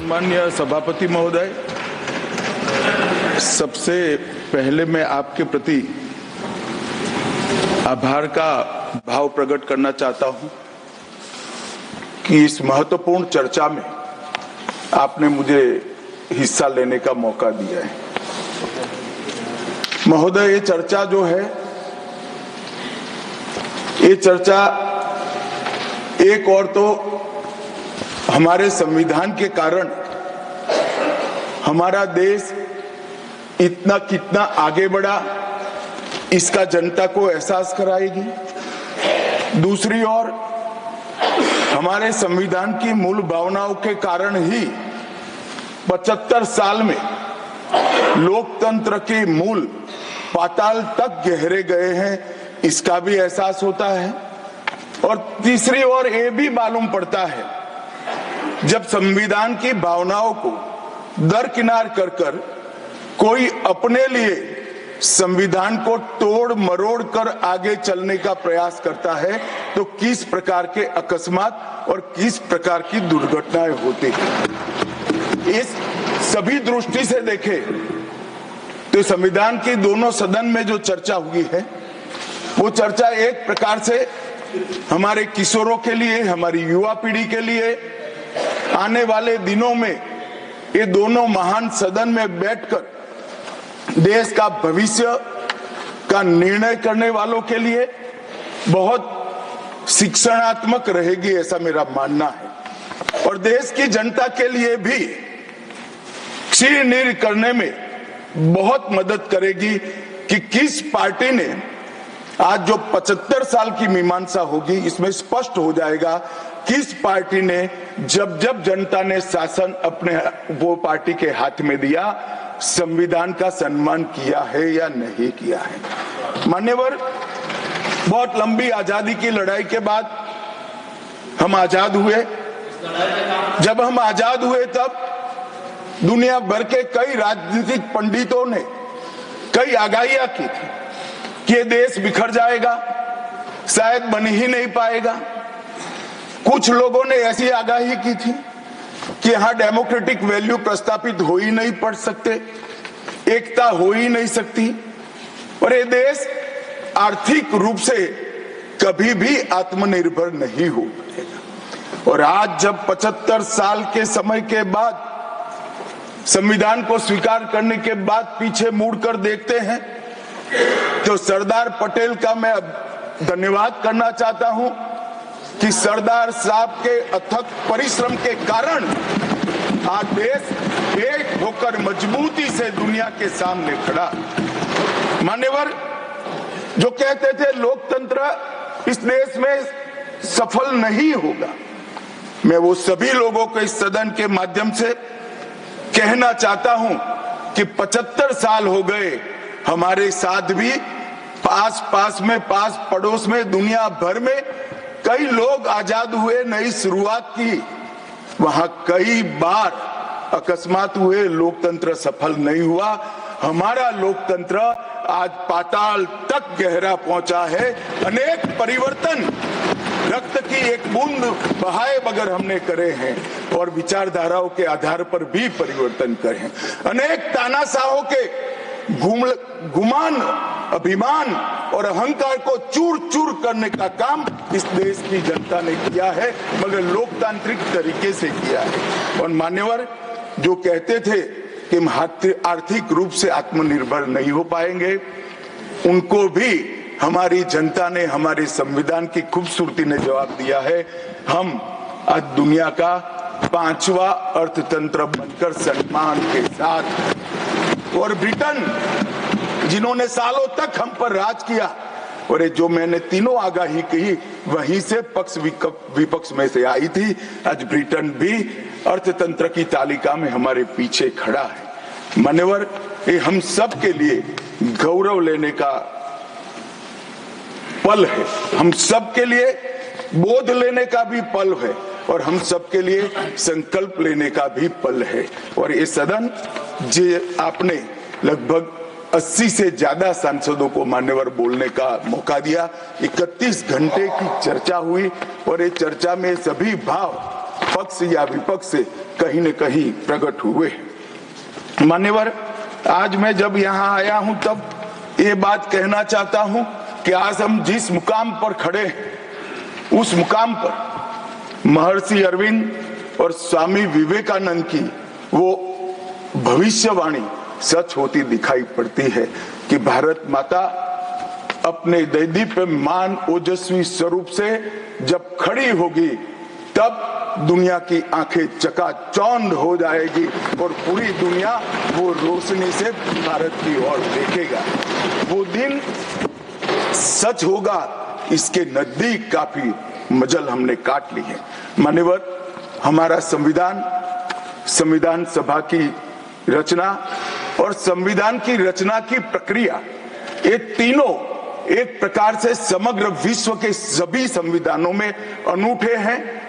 सम्मान्य सभापति महोदय, सबसे पहले मैं आपके प्रति आभार का भाव प्रकट करना चाहता हूं कि इस महत्वपूर्ण चर्चा में आपने मुझे हिस्सा लेने का मौका दिया है। महोदय, ये चर्चा जो है, ये चर्चा एक और तो हमारे संविधान के कारण हमारा देश इतना कितना आगे बढ़ा इसका जनता को एहसास कराएगी। दूसरी ओर हमारे संविधान की मूल भावनाओं के कारण ही 75 साल में लोकतंत्र के मूल पाताल तक गहरे गए हैं, इसका भी एहसास होता है। और तीसरी ओर ये भी मालूम पड़ता है, जब संविधान की भावनाओं को दरकिनार कर कोई अपने लिए संविधान को तोड़ मरोड़ कर आगे चलने का प्रयास करता है तो किस प्रकार के अकस्मात और किस प्रकार की दुर्घटनाएं होती हैं। इस सभी दृष्टि से देखें तो संविधान की दोनों सदन में जो चर्चा हुई है, वो चर्चा एक प्रकार से हमारे किशोरों के लिए, हमारी युवा पीढ़ी के लिए आने वाले दिनों में ये दोनों महान सदन में बैठकर देश का भविष्य का निर्णय करने वालों के लिए बहुत शिक्षणात्मक रहेगी, ऐसा मेरा मानना है। और देश की जनता के लिए भी क्षीण करने में बहुत मदद करेगी कि किस पार्टी ने आज जो 75 साल की मीमांसा होगी, इसमें स्पष्ट हो जाएगा किस पार्टी ने जब जब जनता ने शासन अपने वो पार्टी के हाथ में दिया, संविधान का सम्मान किया है या नहीं किया है। मान्यवर, बहुत लंबी आजादी की लड़ाई के बाद हम आजाद हुए। जब हम आजाद हुए तब दुनिया भर के कई राजनीतिक पंडितों ने कई आगाहियां की थी कि ये देश बिखर जाएगा, शायद बन ही नहीं पाएगा। कुछ लोगों ने ऐसी आगाही की थी कि यहां डेमोक्रेटिक वैल्यू प्रस्तापित हो ही नहीं पड़ सकते, एकता हो ही नहीं सकती और ये देश आर्थिक रूप से कभी भी आत्मनिर्भर नहीं हो पाएगा। और आज जब 75 साल के समय के बाद संविधान को स्वीकार करने के बाद पीछे मुड़कर देखते हैं तो सरदार पटेल का मैं धन्यवाद करना चाहता हूं कि सरदार साहब के अथक परिश्रम के कारण आज देश एक होकर मजबूती से दुनिया के सामने खड़ा। मान्यवर, जो कहते थे लोकतंत्र इस देश में सफल नहीं होगा, मैं वो सभी लोगों को इस सदन के माध्यम से कहना चाहता हूं कि 75 साल हो गए, हमारे साथ भी पास पड़ोस में दुनिया भर में कई लोग आजाद हुए, नई शुरुआत की, वहां कई बार अकस्मात हुए, लोकतंत्र सफल नहीं हुआ। हमारा लोकतंत्र आज पाताल तक गहरा पहुंचा है। अनेक परिवर्तन रक्त की एक बूंद बहाए बगैर हमने करे हैं और विचारधाराओं के आधार पर भी परिवर्तन करे हैं। अनेक तानाशाहों के गुमान, अभिमान और अहंकार को चूर चूर करने का काम इस देश की जनता ने किया है, मगर लोकतांत्रिक तरीके से किया है। और मान्यवर, जो कहते थे कि हम आर्थिक रूप से आत्मनिर्भर नहीं हो पाएंगे, उनको भी हमारी जनता ने, हमारे संविधान की खूबसूरती ने जवाब दिया है। हम आज दुनिया का 5वां अर्थतंत्र बनकर सम्मान के साथ, और ब्रिटेन जिन्होंने सालों तक हम पर राज किया, और जो मैंने तीनों आगाही की वहीं से पक्ष विपक्ष में से आई थी, आज ब्रिटेन भी अर्थतंत्र की तालिका में हमारे पीछे खड़ा है। मान्यवर, ये हम सब के लिए गौरव लेने का पल है, हम सब के लिए बोध लेने का भी पल है और हम सब के लिए संकल्प लेने का भी पल है। और ये सदन जे आपने लगभग 80 से ज्यादा सांसदों को मान्यवर बोलने का मौका दिया, 31 घंटे की चर्चा हुई और ये चर्चा में सभी भाव पक्ष या विपक्ष से कहीं न कहीं प्रकट हुए। मान्यवर, आज मैं जब यहाँ आया हूं तब ये बात कहना चाहता हूं कि आज हम जिस मुकाम पर खड़े हैं उस मुकाम पर महर्षि अरविंद और स्वामी विवेकानंद की वो भविष्यवाणी सच होती दिखाई पड़ती है कि भारत माता अपने दैदीप्यमान ओजस्वी स्वरूप से जब खड़ी होगी तब दुनिया की आंखें चकाचौंध हो जाएगी और पूरी दुनिया वो रोशनी से भारत की ओर देखेगा। वो दिन सच होगा, इसके नजदीक काफी मजल हमने काट ली है। मान्यवर, हमारा संविधान सभा की रचना और संविधान की रचना की प्रक्रिया, ये तीनों एक प्रकार से समग्र विश्व के सभी संविधानों में अनूठे हैं,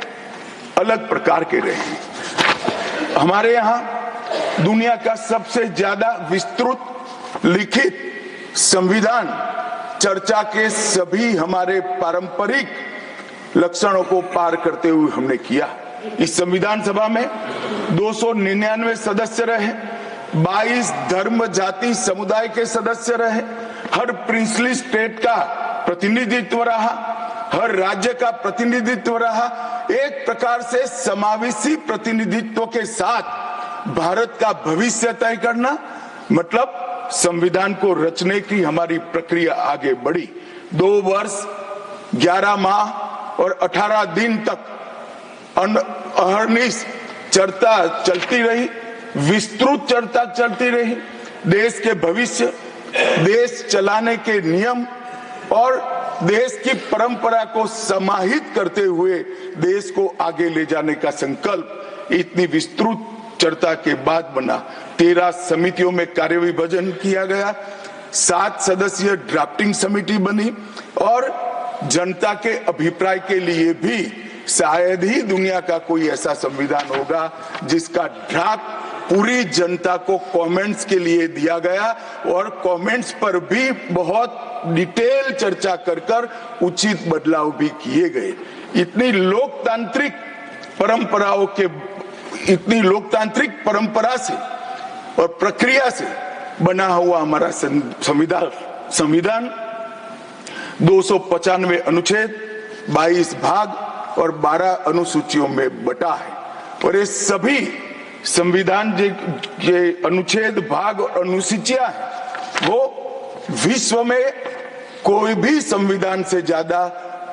अलग प्रकार के रहे हैं। हमारे यहाँ दुनिया का सबसे ज्यादा विस्तृत लिखित संविधान चर्चा के सभी हमारे पारंपरिक लक्षणों को पार करते हुए हमने किया। इस संविधान सभा में 299 सदस्य रहे, 22 धर्म जाति समुदाय के सदस्य रहे, हर प्रिंसली स्टेट का प्रतिनिधित्व रहा, हर राज्य का प्रतिनिधित्व रहा। एक प्रकार से समावेशी प्रतिनिधित्व के साथ भारत का भविष्य तय करना, मतलब संविधान को रचने की हमारी प्रक्रिया आगे बढ़ी। 2 वर्ष 11 माह और 18 दिन तक अहर्निश चर्चा चलती रही, विस्तृत चर्चा चलती रही। देश के भविष्य, देश चलाने के नियम और देश की परंपरा को समाहित करते हुए देश को आगे ले जाने का संकल्प इतनी विस्तृत चर्चा के बाद बना। 13 समितियों में कार्य विभाजन किया गया, 7 सदस्यीय ड्राफ्टिंग समिति बनी और जनता के अभिप्राय के लिए भी शायद ही दुनिया का कोई ऐसा संविधान होगा जिसका ड्राफ्ट पूरी जनता को कमेंट्स के लिए दिया गया और कमेंट्स पर भी बहुत डिटेल चर्चा कर उचित बदलाव भी किए गए। इतनी लोकतांत्रिक परंपरा से और प्रक्रिया से बना हुआ हमारा संविधान 295 अनुच्छेद, 22 भाग और 12 अनुसूचियों में बटा है और ये सभी संविधान के अनुच्छेद, भाग और अनुसूचियां हैं वो विश्व में कोई भी संविधान से ज्यादा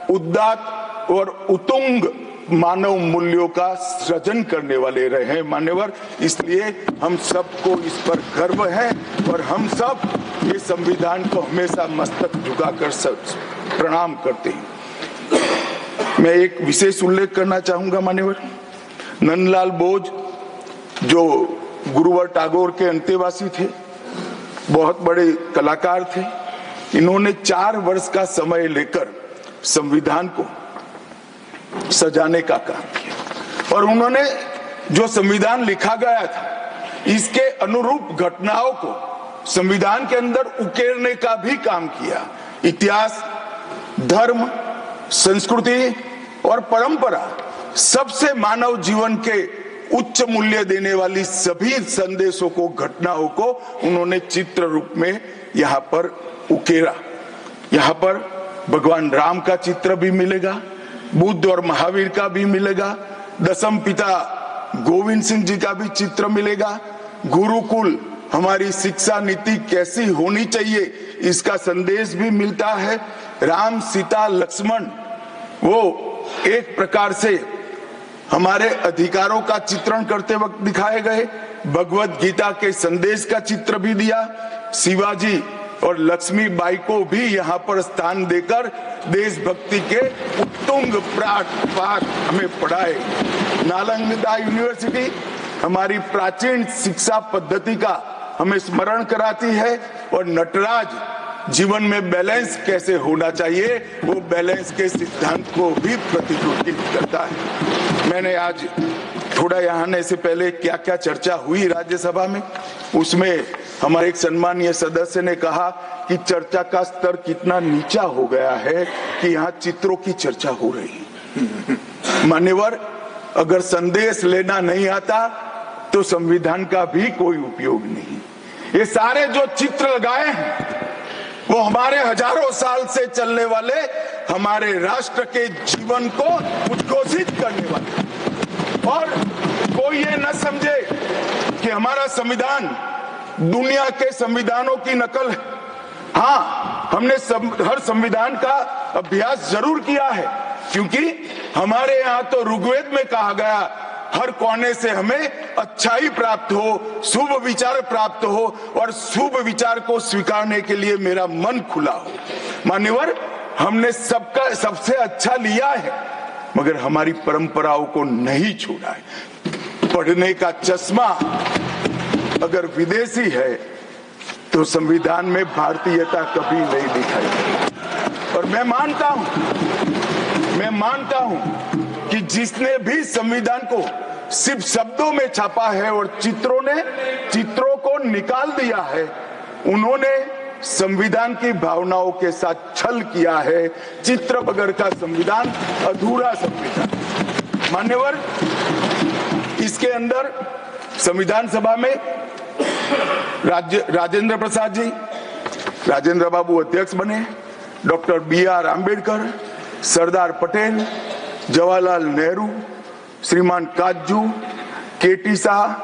उदात्त और उत्तुंग मानव मूल्यों का सृजन करने वाले रहे हैं। मान्यवर, इसलिए हम सबको इस पर गर्व है और हम सब ये संविधान को हमेशा मस्तक झुकाकर प्रणाम करते हैं। मैं एक विशेष उल्लेख करना चाहूंगा मान्यवर, नंदलाल बोस जो गुरुवर टैगोर के अंतेवासी थे, बहुत बड़े कलाकार थे, इन्होंने 4 वर्ष का समय लेकर संविधान को सजाने का काम किया और उन्होंने जो संविधान लिखा गया था इसके अनुरूप घटनाओं को संविधान के अंदर उकेरने का भी काम किया। इतिहास, धर्म, संस्कृति और परंपरा, सबसे मानव जीवन के उच्च मूल्य देने वाली सभी संदेशों को, घटनाओं को उन्होंने चित्र रूप में यहाँ पर उकेरा। यहाँ पर भगवान राम का चित्र भी मिलेगा, बुद्ध और महावीर का भी मिलेगा, दशम पिता गोविंद सिंह जी का भी चित्र मिलेगा, गुरुकुल हमारी शिक्षा नीति कैसी होनी चाहिए इसका संदेश भी मिलता है, राम सीता लक्ष्मण वो एक प्रकार से हमारे अधिकारों का चित्रण करते वक्त दिखाए गए, भगवत गीता के संदेश का चित्र भी दिया, शिवाजी और लक्ष्मीबाई को भी यहाँ पर स्थान देकर देशभक्ति के उत्तुंग पाठ हमें पढ़ाए। नालंदा यूनिवर्सिटी हमारी प्राचीन शिक्षा पद्धति का हमें स्मरण कराती है और नटराज जीवन में बैलेंस कैसे होना चाहिए वो बैलेंस के सिद्धांत को भी प्रतिबिंबित करता है। मैंने आज थोड़ा यहाँ आने से पहले क्या क्या चर्चा हुई राज्यसभा में, उसमें हमारे एक सम्मानीय सदस्य ने कहा कि चर्चा का स्तर कितना नीचा हो गया है कि यहाँ चित्रों की चर्चा हो रही है। मान्यवर, अगर संदेश लेना नहीं आता तो संविधान का भी कोई उपयोग नहीं। ये सारे जो चित्र लगाए हैं वो हमारे हजारों साल से चलने वाले हमारे राष्ट्र के जीवन को उद्घोषित करने वाले, और कोई ये न समझे कि हमारा संविधान दुनिया के संविधानों की नकल है। हाँ, हमने हर संविधान का अभ्यास जरूर किया है, क्योंकि हमारे यहाँ तो ऋग्वेद में कहा गया हर कोने से हमें अच्छाई प्राप्त हो, शुभ विचार प्राप्त हो, और शुभ विचार को स्वीकारने के लिए मेरा मन खुला हो। मान्यवर, हमने सबसे अच्छा लिया है, मगर हमारी परंपराओं को नहीं छोड़ा है। पढ़ने का चश्मा अगर विदेशी है तो संविधान में भारतीयता कभी नहीं दिखाई। और मैं मानता हूं कि जिसने भी संविधान को सिर्फ शब्दों में छापा है और चित्रों को निकाल दिया है, उन्होंने संविधान की भावनाओं के साथ छल किया है। चित्र बगैर का संविधान अधूरा संविधान। मान्यवर, इसके अंदर संविधान सभा में राजेंद्र प्रसाद जी, राजेंद्र बाबू अध्यक्ष बने, डॉक्टर BR आंबेडकर, सरदार पटेल, जवाहरलाल नेहरू, श्रीमान काजू, KT Shah,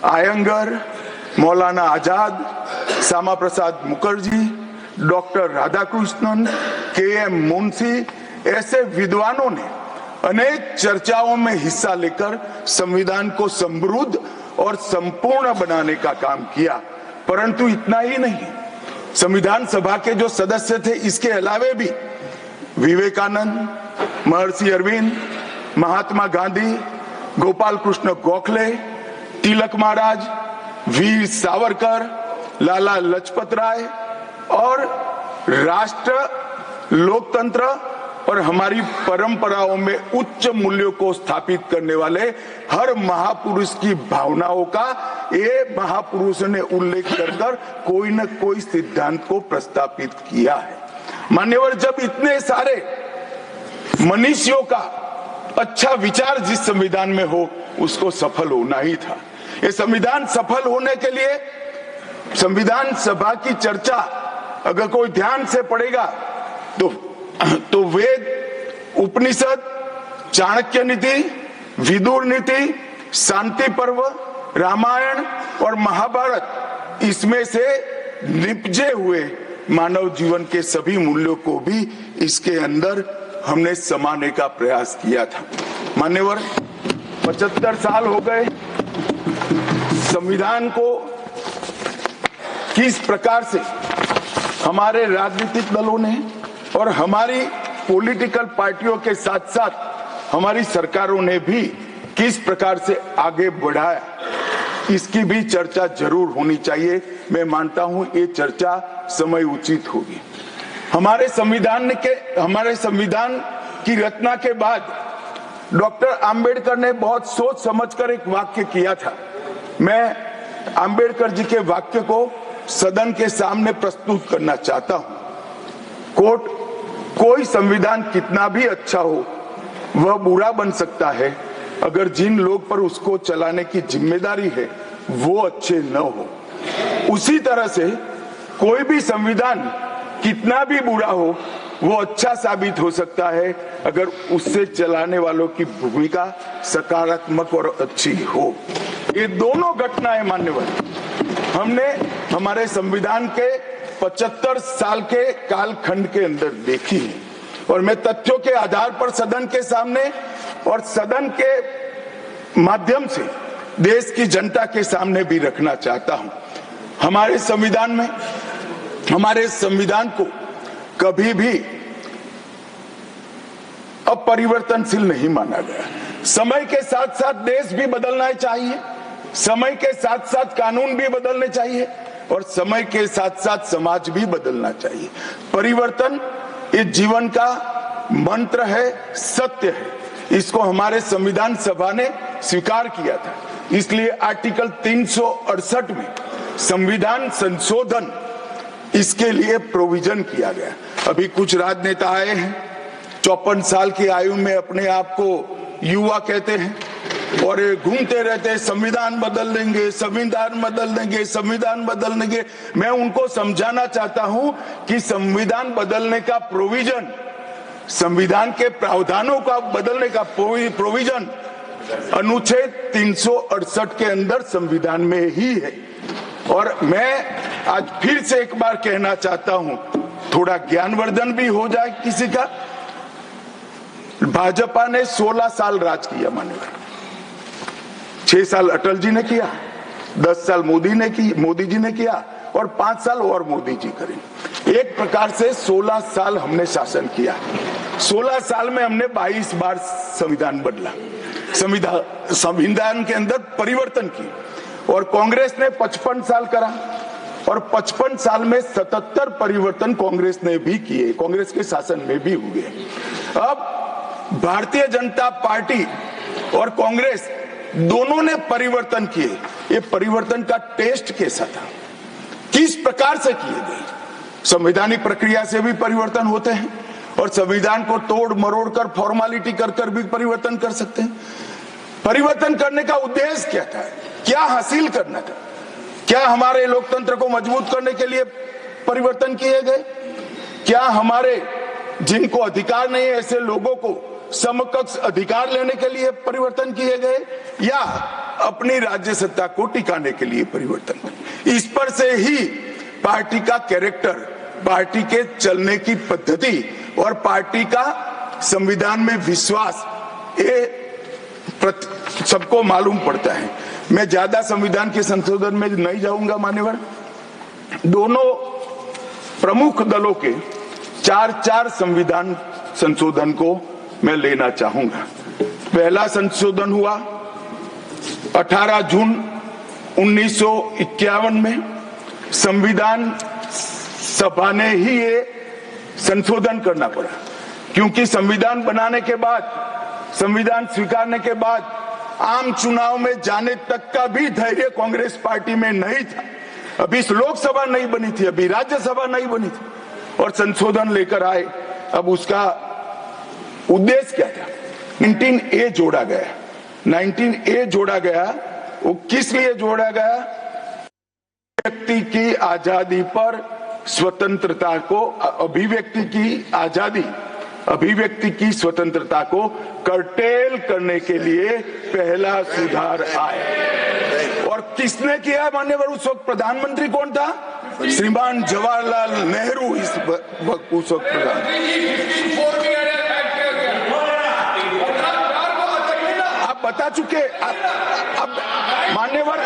Iyengar, Maulana Azad, Shyama Prasad Mukherjee, doctor Radhakrishnan, KM Munshi, ऐसे विद्वानों ने अनेक चर्चाओं में हिस्सा लेकर संविधान को समृद्ध और संपूर्ण बनाने का काम किया। परंतु इतना ही नहीं, संविधान सभा के जो सदस्य थे, इसके अलावे भी विवेकानंद, महर्षि अरविंद, महात्मा गांधी, गोपाल कृष्ण गोखले, तिलक महाराज, वीर सावरकर, लाला लजपत राय और राष्ट्र, लोकतंत्र और हमारी परंपराओं में उच्च मूल्यों को स्थापित करने वाले हर महापुरुष की भावनाओं का ये महापुरुष ने उल्लेख कर कोई न कोई सिद्धांत को प्रस्तापित किया है। मान्यवर, जब इतने सारे मनुष्यों का अच्छा विचार जिस संविधान में हो, उसको सफल होना ही था। ये संविधान सफल होने के लिए संविधान सभा की चर्चा अगर कोई ध्यान से पढ़ेगा तो वेद, उपनिषद, चाणक्य नीति, विदुर नीति, शांति पर्व, रामायण और महाभारत, इसमें से निपजे हुए मानव जीवन के सभी मूल्यों को भी इसके अंदर हमने समाने का प्रयास किया था। मान्यवर, 75 साल हो गए संविधान को किस प्रकार से हमारे राजनीतिक दलों ने और हमारी पॉलिटिकल पार्टियों के साथ साथ हमारी सरकारों ने भी किस प्रकार से आगे बढ़ाया, इसकी भी चर्चा जरूर होनी चाहिए। मैं मानता हूं ये चर्चा समय उचित होगी। हमारे संविधान की रचना के बाद डॉक्टर आंबेडकर ने बहुत सोच समझकर एक वाक्य किया था। मैं आंबेडकर जी के वाक्य को सदन के सामने प्रस्तुत करना चाहता हूं। कोट, कोई संविधान कितना भी अच्छा हो वह बुरा बन सकता है अगर जिन लोग पर उसको चलाने की जिम्मेदारी है वो अच्छे न हो। उसी तरह से कोई भी संविधान कितना भी बुरा हो वो अच्छा साबित हो सकता है अगर उससे चलाने वालों की भूमिका सकारात्मक और अच्छी हो। ये दोनों घटनाएं मान्यवर हमने हमारे संविधान के 75 साल के कालखंड के अंदर देखी है, और मैं तथ्यों के आधार पर सदन के सामने और सदन के माध्यम से देश की जनता के सामने भी रखना चाहता हूं। हमारे संविधान को कभी भी अपरिवर्तनशील नहीं माना गया। समय के साथ साथ देश भी बदलना चाहिए, समय के साथ साथ कानून भी बदलने चाहिए और समय के साथ साथ समाज भी बदलना चाहिए। परिवर्तन इस जीवन का मंत्र है, सत्य है। इसको हमारे संविधान सभा ने स्वीकार किया था। इसलिए आर्टिकल 368 में संविधान संशोधन इसके लिए प्रोविजन किया गया। अभी कुछ राजनेता आए हैं 54 साल की आयु में अपने आप को युवा कहते हैं और ये घूमते रहते हैं, संविधान बदल देंगे, संविधान बदल देंगे, संविधान बदल देंगे। मैं उनको समझाना चाहता हूं कि संविधान बदलने का प्रोविजन, संविधान के प्रावधानों का बदलने का प्रोविजन अनुच्छेद 368 के अंदर संविधान में ही है। और मैं आज फिर से एक बार कहना चाहता हूं, थोड़ा ज्ञानवर्धन भी हो जाए किसी का। भाजपा ने 16 साल राज किया, मान्यवर 6 साल अटल जी ने किया, 10 साल मोदी जी ने किया और 5 साल और मोदी जी करेंगे। एक प्रकार से 16 साल हमने शासन किया। 16 साल में हमने 22 बार संविधान बदला, संविधान के अंदर परिवर्तन की। और कांग्रेस ने 55 साल करा और 55 साल में 77 परिवर्तन कांग्रेस ने भी किए, कांग्रेस के शासन में भी हुए। अब भारतीय जनता पार्टी और कांग्रेस दोनों ने परिवर्तन किए। ये परिवर्तन का टेस्ट कैसा था, किस प्रकार से किए गए? संवैधानिक प्रक्रिया से भी परिवर्तन होते हैं और संविधान को तोड़ मरोड़ कर, फॉर्मेलिटी कर भी परिवर्तन कर सकते हैं। परिवर्तन करने का उद्देश्य क्या था, क्या हासिल करना था? क्या हमारे लोकतंत्र को मजबूत करने के लिए परिवर्तन किए गए? क्या हमारे जिनको अधिकार नहीं है ऐसे लोगों को समकक्ष अधिकार लेने के लिए परिवर्तन किए गए, या अपनी राज्य सत्ता को टिकाने के लिए परिवर्तन? इस पर से ही पार्टी का कैरेक्टर, पार्टी के चलने की पद्धति और पार्टी का संविधान में विश्वास, ये सबको मालूम पड़ता है। मैं ज्यादा संविधान के संशोधन में नहीं जाऊंगा मान्यवर। दोनों प्रमुख दलों के 4 संविधान संशोधन को मैं लेना चाहूंगा। पहला संशोधन हुआ 18 जून 1951 में। संविधान सभा ने ही ये संशोधन करना पड़ा, क्योंकि संविधान बनाने के बाद, संविधान स्वीकारने के बाद आम चुनाव में जाने तक का भी धैर्य कांग्रेस पार्टी में नहीं था। अभी लोकसभा नहीं बनी थी, अभी राज्यसभा नहीं बनी थी और संशोधन लेकर आए। अब उसका उद्देश्य क्या था? 19A जोड़ा गया। 19A जोड़ा गया, वो किस लिए जोड़ा गया? व्यक्ति की आजादी पर स्वतंत्रता को, अभिव्यक्ति की आजादी, अभिव्यक्ति की स्वतंत्रता को कर्टेल करने के लिए पहला सुधार आया। और किसने किया मान्यवर? उस वक्त प्रधानमंत्री कौन था? श्रीमान जवाहरलाल नेहरू उस वक्त प्रधान। आप बता चुके। अब मान्यवर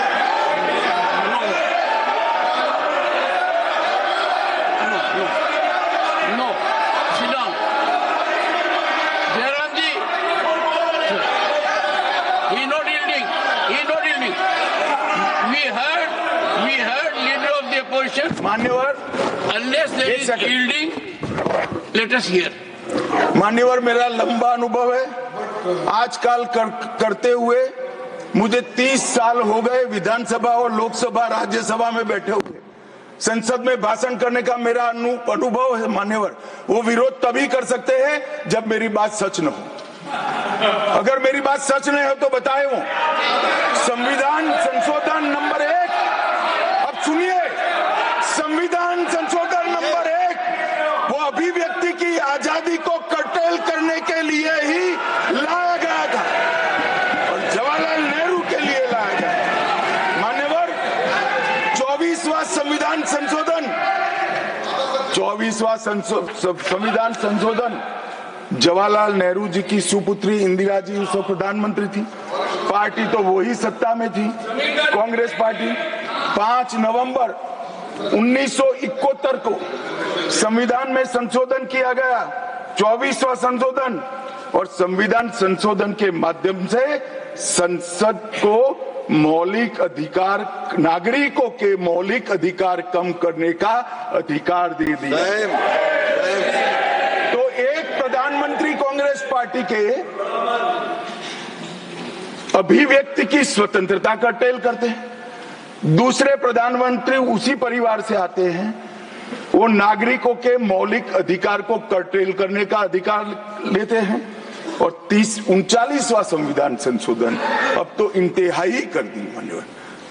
मान्यवर, unless there is yielding, let us hear. मान्यवर, मेरा लंबा अनुभव है आजकल करते हुए। मुझे 30 साल हो गए विधानसभा और लोकसभा राज्यसभा में बैठे हुए। संसद में भाषण करने का मेरा अनुभव है मान्यवर। वो विरोध तभी कर सकते हैं जब मेरी बात सच न हो। अगर मेरी बात सच नहीं हो तो बताए वो। संविधान संशोधन नंबर 1, अब सुनिए, संविधान संशोधन नंबर 1 वो अभिव्यक्ति की आजादी को कर्टेल करने के लिए ही लाया गया था और जवाहरलाल नेहरू के लिए लाया गया। मान्यवर, 24वां संविधान संशोधन, 24वां संविधान संशोधन जवाहरलाल नेहरू जी की सुपुत्री इंदिरा जी उस वक्त प्रधानमंत्री थी। पार्टी तो वही सत्ता में थी, कांग्रेस पार्टी। 5 नवंबर 1971 को संविधान में संशोधन किया गया, 24वां संशोधन। और संविधान संशोधन के माध्यम से संसद को मौलिक अधिकार, नागरिकों के मौलिक अधिकार कम करने का अधिकार दे दिया। तो एक प्रधानमंत्री कांग्रेस पार्टी के अभिव्यक्ति की स्वतंत्रता का टेल करते हैं, दूसरे प्रधानमंत्री उसी परिवार से आते हैं, वो नागरिकों के मौलिक अधिकार को कर्टेल करने का अधिकार लेते हैं। और 39वां संविधान संशोधन अब तो इंतहाई कर दी मान्यवर,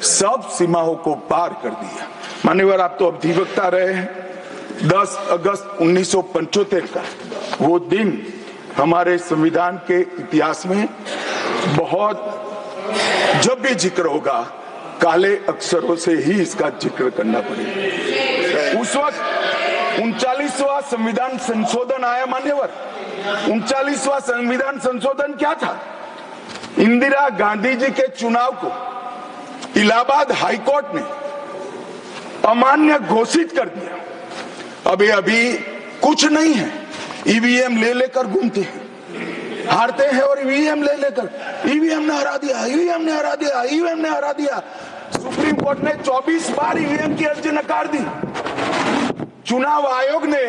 सब सीमाओं को पार कर दिया। मान्यवर आप तो अधिवक्ता रहे हैं। 10 अगस्त 1975 का वो दिन हमारे संविधान के इतिहास में बहुत, जब भी जिक्र होगा काले अक्षरों से ही इसका जिक्र करना पड़ेगा। उस वक्त 39वां संविधान संशोधन आया मान्यवर। 39वां संविधान संशोधन क्या था? इंदिरा गांधी जी के चुनाव को इलाहाबाद हाईकोर्ट ने अमान्य घोषित कर दिया। अभी कुछ नहीं है, ईवीएम ले लेकर घूमते हैं, हारते हैं और ईवीएम ले लेकर, ईवीएम ने हरा दिया, ईवीएम ने हरा दिया, ईवीएम ने हरा दिया। सुप्रीम कोर्ट ने 24 बार ईवीएम की अर्जी नकार दी। चुनाव आयोग ने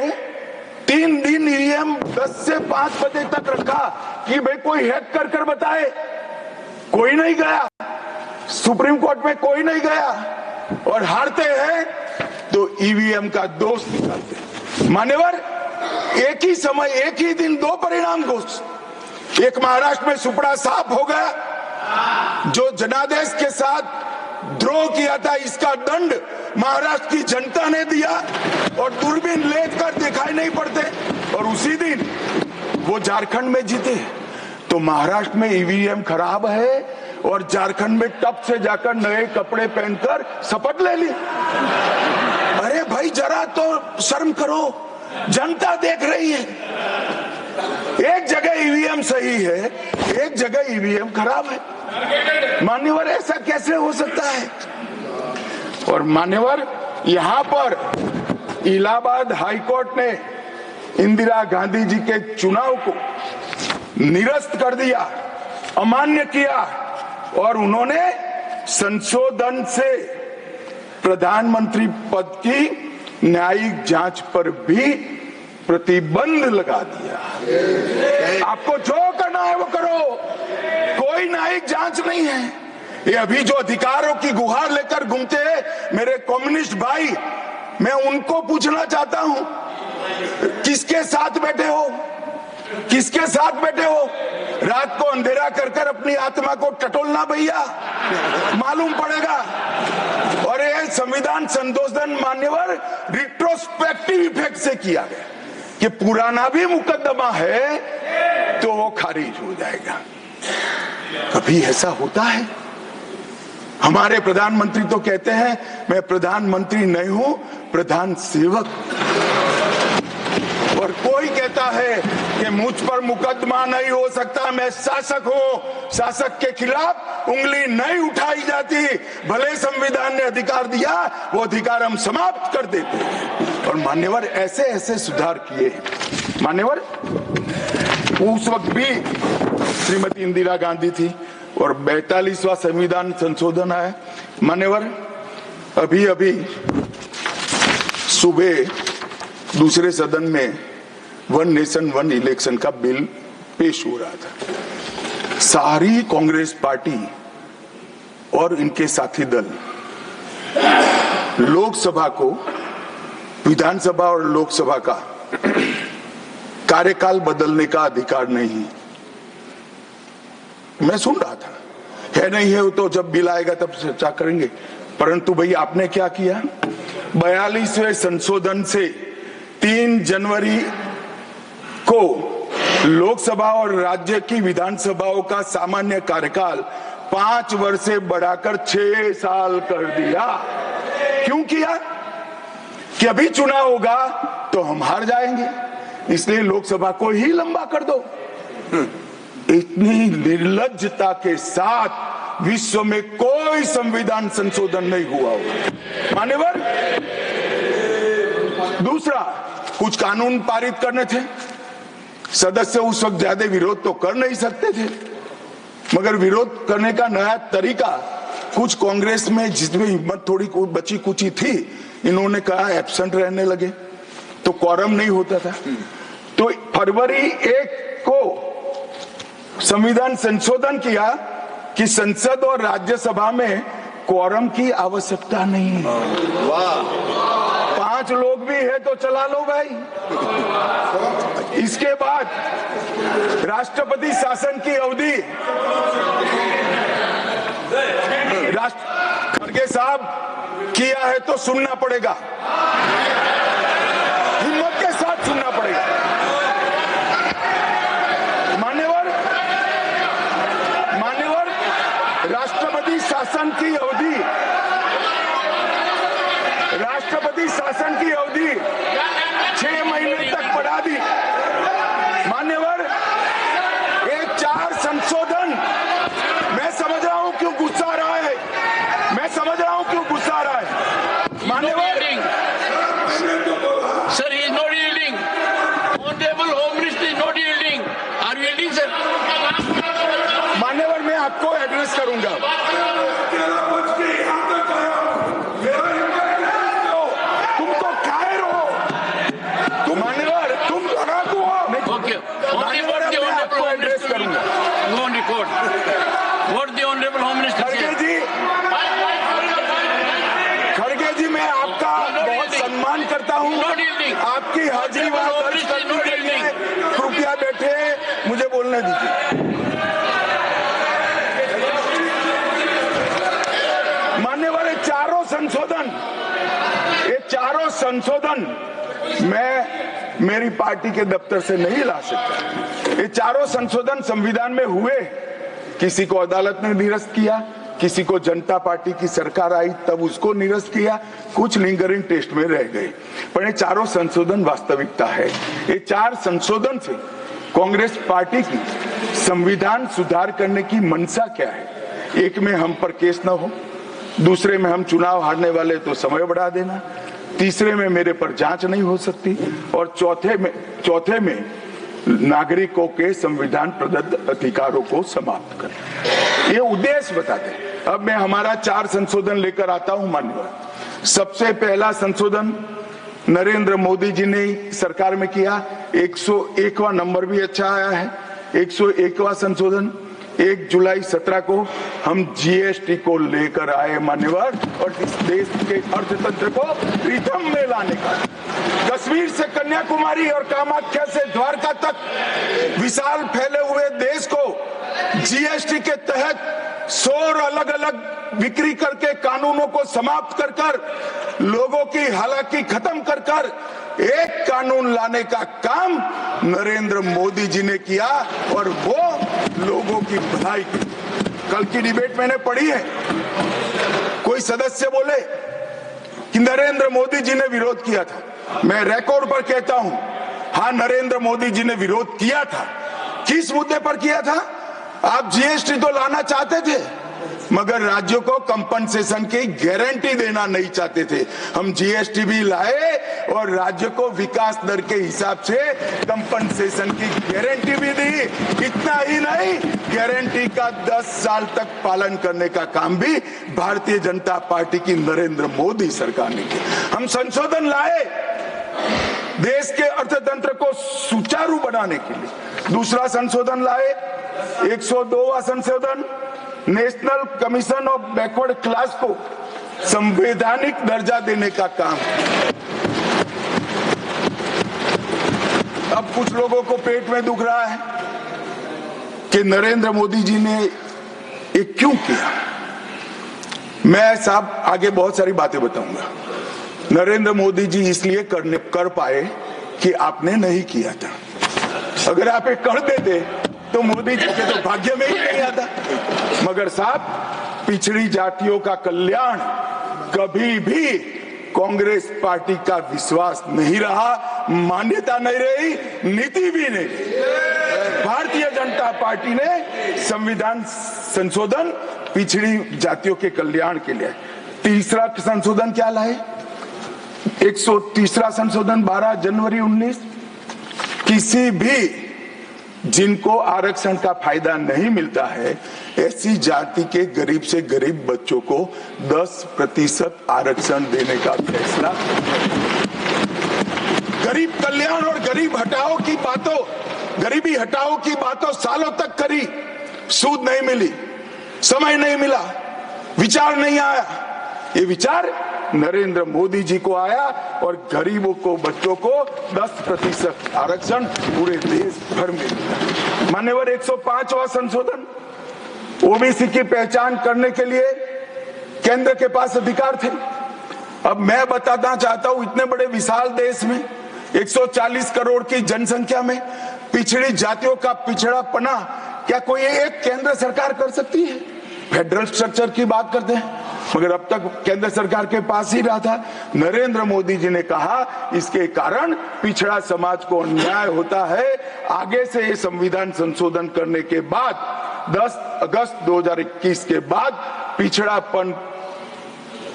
3 दिन ईवीएम 10 से 5 बजे तक रखा कि भाई कोई हैक कर बताए। कोई नहीं गया, सुप्रीम कोर्ट में कोई नहीं गया, और हारते हैं तो ईवीएम का दोष निकालते। मान्यवर एक ही समय, एक ही दिन 2 परिणाम घोषित। एक महाराष्ट्र में सुपड़ा साफ हो गया, जो जनादेश के साथ द्रोह किया था इसका दंड महाराष्ट्र की जनता ने दिया और दूरबीन लेकर दिखाई नहीं पड़ते, और उसी दिन वो झारखंड में जीते। तो महाराष्ट्र में ईवीएम खराब है और झारखंड में टप से जाकर नए कपड़े पहनकर शपथ ले ली। अरे भाई जरा तो शर्म करो, जनता देख रही है। एक जगह ईवीएम सही है, एक जगह ईवीएम खराब है। मान्यवर ऐसा कैसे हो सकता है? और मान्यवर यहां पर इलाहाबाद हाईकोर्ट ने इंदिरा गांधी जी के चुनाव को निरस्त कर दिया, अमान्य किया, और उन्होंने संशोधन से प्रधानमंत्री पद की न्यायिक जांच पर भी प्रतिबंध लगा दिया। आपको जो करना है वो करो, कोई न्यायिक जांच नहीं है। ये अभी जो अधिकारों की गुहार लेकर घूमते हैं मेरे कम्युनिस्ट भाई, मैं उनको पूछना चाहता हूं, किसके साथ बैठे हो? किसके साथ बैठे हो? रात को अंधेरा कर अपनी आत्मा को टटोलना भैया, मालूम पड़ेगा। और ये संविधान संशोधन मान्यवर रिट्रोस्पेक्टिव इफेक्ट से किया गया कि पुराना भी मुकदमा है तो वो खारिज हो जाएगा। कभी ऐसा होता है? हमारे प्रधानमंत्री तो कहते हैं मैं प्रधानमंत्री नहीं हूं, प्रधान सेवक। और कोई कहता है कि मुझ पर मुकदमा नहीं हो सकता, मैं शासक हूं, शासक के खिलाफ उंगली नहीं उठाई जाती। भले संविधान ने अधिकार दिया, वो अधिकार हम समाप्त कर देते हैं। और मान्यवर ऐसे ऐसे सुधार किए। मान्यवर उस वक्त भी श्रीमती इंदिरा गांधी थी और 42वां संविधान संशोधन आया। मान्यवर अभी सुबह दूसरे सदन में 1 नेशन 1 इलेक्शन का बिल पेश हो रहा था। सारी कांग्रेस पार्टी और इनके साथी दल लोकसभा को, विधानसभा और लोकसभा का कार्यकाल बदलने का अधिकार नहीं। मैं सुन रहा था, है नहीं है तो जब बिल आएगा तब चर्चा करेंगे। परंतु भाई आपने क्या किया? 42वें संशोधन से 3 जनवरी को लोकसभा और राज्य की विधानसभाओं का सामान्य कार्यकाल 5 वर्ष से बढ़ाकर 6 साल कर दिया। क्यों किया? कि अभी चुनाव होगा तो हम हार जाएंगे, इसलिए लोकसभा को ही लंबा कर दो। इतनी निर्लज्जता के साथ विश्व में कोई संविधान संशोधन नहीं हुआ होगा। मान्यवर दूसरा, कुछ कानून पारित करने थे, सदस्य उस वक्त ज्यादा विरोध तो कर नहीं सकते थे, मगर विरोध करने का नया तरीका कुछ कांग्रेस में जिसमें हिम्मत थोड़ी बची कुची थी, इन्होंने कहा एब्सेंट रहने लगे तो क्वारम नहीं होता था। तो फरवरी 1 को संविधान संशोधन किया कि संसद और राज्यसभा में क्वारम की आवश्यकता नहीं है। 5 5 लोग भी है तो चला लो भाई। इसके बाद राष्ट्रपति शासन की अवधि, खड़गे साहब किया है तो सुनना पड़ेगा, हिम्मत के साथ सुनना पड़ेगा। मान्यवर राष्ट्रपति शासन की अवधि, राष्ट्रपति शासन की अवधि 6 महीने तक बढ़ा दी। मान्यवर ये 4 संशोधन, मैं समझ रहा हूं क्यों गुस्सा आ रहा है, मैं समझ रहा हूं क्यों गुस्सा आ रहा है। मान्यवर Sir, he is not yielding. Honorable Home Minister is not yielding. Are you yielding, sir? मान्यवर मैं आपको एड्रेस करूंगा। तुम तो कायर हो, तुम मान्यवर, तुम लड़ाकू हो। Okay. Okay, what the Honorable Home Minister will go on record. What the Honorable Home Minister said. खड़गे जी मैं आपका बहुत सम्मान करता हूँ, आपकी हाजिरी वहां दर्ज कर दी गई है। कृपया बैठे, मुझे बोलने दीजिए। मान्यवर ये चारों संशोधन मैं मेरी पार्टी के दफ्तर से नहीं ला सकता। ये चारों संशोधन संविधान में हुए, किसी को अदालत ने निरस्त किया, किसी को जनता पार्टी की सरकार आई तब उसको निरस्त किया, कुछ लिंगरिंग टेस्ट में रह गए, पर ये चारों संशोधन वास्तविकता है। ये 4 संशोधन से कांग्रेस पार्टी की संविधान सुधार करने की मंशा क्या है? एक में हम पर केस न हो, दूसरे में हम चुनाव हारने वाले तो समय बढ़ा देना, तीसरे में मेरे पर जांच नहीं हो सकती, और चौथे में नागरिकों के संविधान प्रदत्त अधिकारों को समाप्त करना। ये उद्देश्य बताते हैं। अब मैं हमारा 4 संशोधन लेकर आता हूं मान्यवर। सबसे पहला संशोधन नरेंद्र मोदी जी ने सरकार में किया, 101वां नंबर भी अच्छा आया है। 101वां संशोधन 1 जुलाई 17 को हम जीएसटी को लेकर आए मान्यवर, और इस देश के अर्थतंत्र को रिथम में लाने का। कश्मीर से कन्याकुमारी और कामाख्या से द्वारका तक विशाल फैले हुए देश को जीएसटी के तहत 100 अलग अलग बिक्री करके कानूनों को समाप्त कर कर लोगों की हालाकी खत्म कर कर एक कानून लाने का काम नरेंद्र मोदी जी ने किया, और वो लोगों की भलाई की। कल की डिबेट मैंने पढ़ी है, कोई सदस्य बोले कि नरेंद्र मोदी जी ने विरोध किया था। मैं रिकॉर्ड पर कहता हूं, हाँ नरेंद्र मोदी जी ने विरोध किया था। किस मुद्दे पर किया था? आप जीएसटी तो लाना चाहते थे, मगर राज्यों को कंपनसेशन की गारंटी देना नहीं चाहते थे। हम जीएसटी भी लाए और राज्य को विकास दर के हिसाब से कंपनसेशन की गारंटी भी दी। इतना ही नहीं, गारंटी का 10 साल तक पालन करने का काम भी भारतीय जनता पार्टी की नरेंद्र मोदी सरकार ने किया। हम संशोधन लाए देश के अर्थतंत्र को सुचारू बनाने के लिए। दूसरा संशोधन लाए, 102वां संशोधन, national commission of backward class को संवैधानिक दर्जा देने का काम। अब कुछ लोगों को पेट में दुख रहा है कि नरेंद्र मोदी जी ने ये क्यों किया। मैं साहब आगे बहुत सारी बातें बताऊंगा। नरेंद्र मोदी जी इसलिए कर पाए कि आपने नहीं किया था। अगर आप एक कर देते तो मोदी जी के तो भाग्य में ही नहीं आता। मगर साहब पिछड़ी जातियों का कल्याण कभी भी कांग्रेस पार्टी का विश्वास नहीं रहा, मान्यता नहीं रही, नीति भी नहीं। भारतीय जनता पार्टी ने संविधान संशोधन पिछड़ी जातियों के कल्याण के लिए। तीसरा संशोधन क्या लाए? 130वां संशोधन 12 जनवरी 19, किसी भी जिनको आरक्षण का फायदा नहीं मिलता है ऐसी जाति के गरीब से गरीब बच्चों को 10% आरक्षण देने का फैसला। गरीब कल्याण और गरीब हटाओ की बातों, गरीबी हटाओ की बातों सालों तक करी, सूद नहीं मिली, समय नहीं मिला, विचार नहीं आया। ये विचार नरेंद्र मोदी जी को आया और गरीबों को, बच्चों को 10% आरक्षण पूरे देश भर में मिला। मान्यवर 105वां संशोधन, ओबीसी की पहचान करने के लिए केंद्र के पास अधिकार थे। अब मैं बताना चाहता हूं, इतने बड़े विशाल देश में 140 करोड़ की जनसंख्या में पिछड़ी जातियों का पिछड़ापना क्या कोई एक केंद्र सरकार कर सकती है? फेडरल स्ट्रक्चर की बात करते हैं, मगर अब तक केंद्र सरकार के पास ही रहा था। नरेंद्र मोदी जी ने कहा इसके कारण पिछड़ा समाज को अन्याय होता है। आगे से ये संविधान संशोधन करने के बाद 10 अगस्त 2021 के बाद पिछड़ापन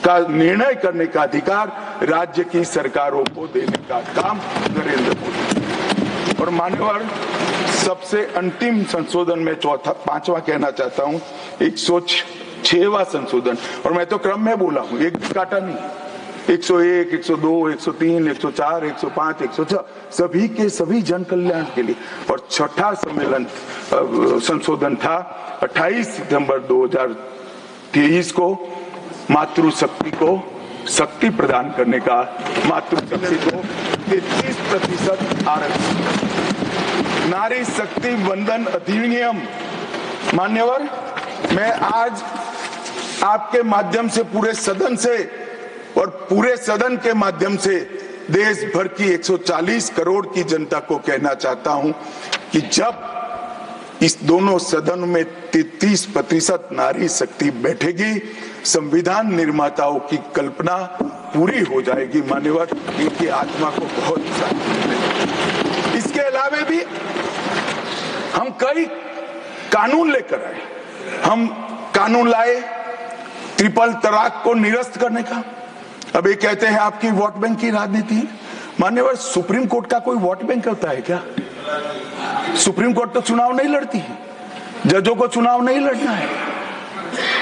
का निर्णय करने का अधिकार राज्य की सरकारों को देने का काम नरेंद्र मोदी। और मान्यवर सबसे अंतिम संशोधन में पांचवा कहना चाहता हूं, 106वां संशोधन, और मैं तो क्रम में बोला हूं, एक भी काटा नहीं। 101, 102, 103, 104, 105, 106 सभी के सभी जन कल्याण के लिए। और छठा सम्मेलन संशोधन था 28 सितंबर 2023 को मातृशक्ति को शक्ति प्रदान करने का, मातृशक्ति को 33% आरक्षण, नारी शक्ति वंदन अधिनियम। मान्यवर, मैं आज आपके माध्यम से पूरे सदन से और पूरे सदन के माध्यम से देश भर की 140 करोड़ की जनता को कहना चाहता हूं कि जब इस दोनों सदन में 33% नारी शक्ति बैठेगी, संविधान निर्माताओं की कल्पना पूरी हो जाएगी। मान्यवर, इनकी आत्मा को बहुत शांति मिलेगी। इसके अलावा भी हम कई कानून लेकर आए। हम कानून लाए ट्रिपल तलाक को निरस्त करने का। अब ये कहते हैं आपकी वोट बैंक की राजनीति है। मान्यवर, सुप्रीम कोर्ट का कोई वोट बैंक होता है क्या? सुप्रीम कोर्ट तो चुनाव नहीं लड़ती है, जजों को चुनाव नहीं लड़ना है।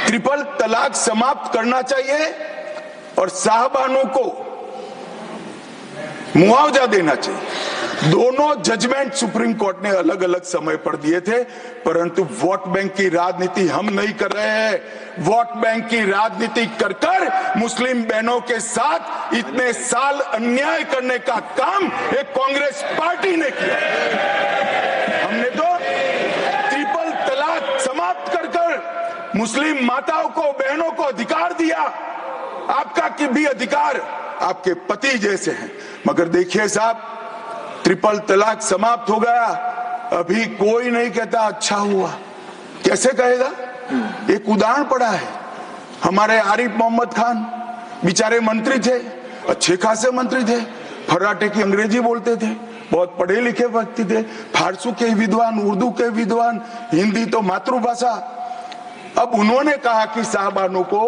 ट्रिपल तलाक समाप्त करना चाहिए और साहबानों को मुआवजा देना चाहिए। दोनों जजमेंट सुप्रीम कोर्ट ने अलग अलग समय पर दिए थे, परंतु वोट बैंक की राजनीति हम नहीं कर रहे हैं। वोट बैंक की राजनीति कर कर मुस्लिम बहनों के साथ इतने साल अन्याय करने का काम एक कांग्रेस पार्टी ने किया। हमने तो ट्रिपल तलाक समाप्त कर कर मुस्लिम माताओं को, बहनों को अधिकार दिया। आपका कि भी अधिकार आपके पति जैसे हैं, मगर देखिए साहब, ट्रिपल तलाक समाप्त हो गया, अभी कोई नहीं कहता अच्छा हुआ। कैसे कहेगा? एक उदाहरण पड़ा है, हमारे आरिफ मोहम्मद खान बेचारे मंत्री थे, अच्छे खासे मंत्री थे, फर्राटे की अंग्रेजी बोलते थे, बहुत पढ़े लिखे व्यक्ति थे, फारसी के विद्वान, उर्दू के विद्वान, हिंदी तो मातृभाषा। अब उन्होंने कहा कि साहबानों को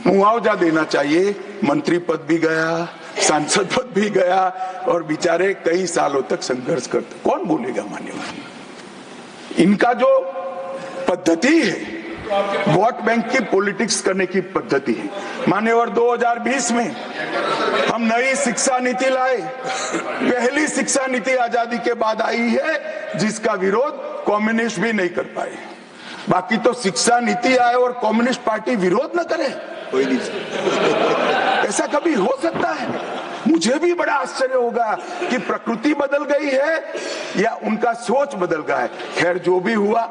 मुआवजा देना चाहिए। मंत्री पद भी गया, सांसद पद भी गया, और बेचारे कई सालों तक संघर्ष करते। कौन बोलेगा? मान्यवर, इनका जो पद्धति है वोट बैंक की पॉलिटिक्स करने की पद्धति है। मान्यवर, 2020 में हम नई शिक्षा नीति लाए। पहली शिक्षा नीति आजादी के बाद आई है जिसका विरोध कम्युनिस्ट भी नहीं कर पाए। बाकी तो शिक्षा नीति आए और कम्युनिस्ट पार्टी विरोध न करे, कोई नहीं। ऐसा कभी हो सकता है? मुझे भी बड़ा आश्चर्य होगा कि प्रकृति बदल गई है या उनका सोच बदल गया है। खैर, जो भी हुआ,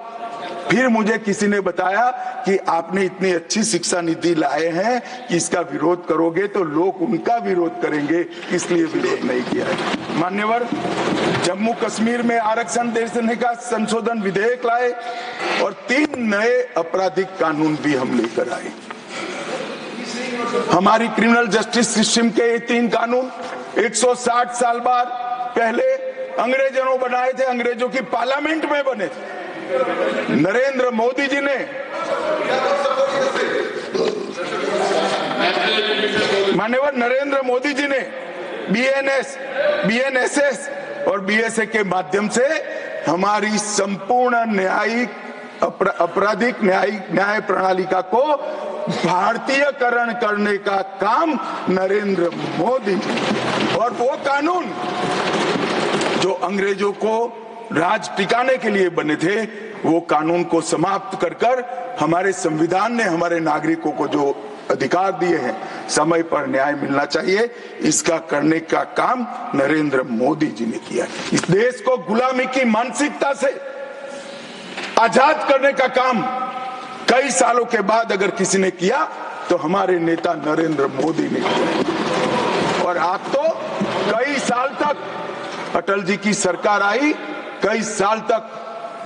फिर मुझे किसी ने बताया कि आपने इतनी अच्छी शिक्षा नीति लाए हैं कि इसका विरोध करोगे तो लोग उनका विरोध करेंगे, इसलिए विरोध नहीं किया है। मान्यवर, जम्मू कश्मीर में आरक्षण देने का संशोधन विधेयक लाए और 3 नए आपराधिक कानून भी हम लेकर आए। हमारी क्रिमिनल जस्टिस सिस्टम के ये 3 कानून 160 साल बाद पहले अंग्रेजों ने बनाए थे, अंग्रेजों की पार्लियामेंट में बने थे। नरेंद्र मोदी जी ने, माननीय नरेंद्र मोदी जी ने बीएनएस, बीएनएसएस और बीएसए के माध्यम से हमारी संपूर्ण न्यायिक आपराधिक न्याय प्रणालिका को भारतीयकरण करने का काम नरेंद्र मोदी जी। और वो कानून जो अंग्रेजों को राज टिकाने के लिए बने थे, वो कानून को समाप्त कर कर हमारे संविधान ने हमारे नागरिकों को जो अधिकार दिए हैं, समय पर न्याय मिलना चाहिए। इसका करने का काम नरेंद्र मोदी जी ने किया। इस देश को गुलामी की मानसिकता से आजाद करने का काम कई सालों के बाद अगर किसी ने किया तो हमारे नेता नरेंद्र मोदी ने किया। और आप तो कई साल तक अटल जी की सरकार आई, कई साल तक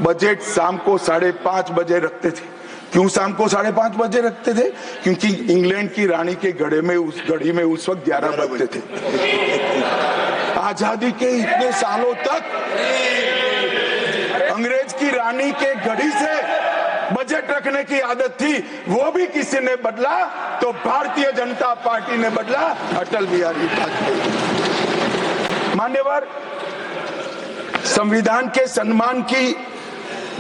बजट शाम को 5:30 बजे रखते थे। क्यों शाम को 5:30 बजे रखते थे? क्योंकि इंग्लैंड की रानी के घड़ी में उस वक्त 11 बजते थे। आजादी के इतने सालों तक अंग्रेज की रानी के घड़ी से बजट रखने की आदत थी, वो भी किसी ने बदला तो भारतीय जनता पार्टी ने बदला, अटल बिहारी वाजपेयी। मान्यवर, संविधान के सम्मान की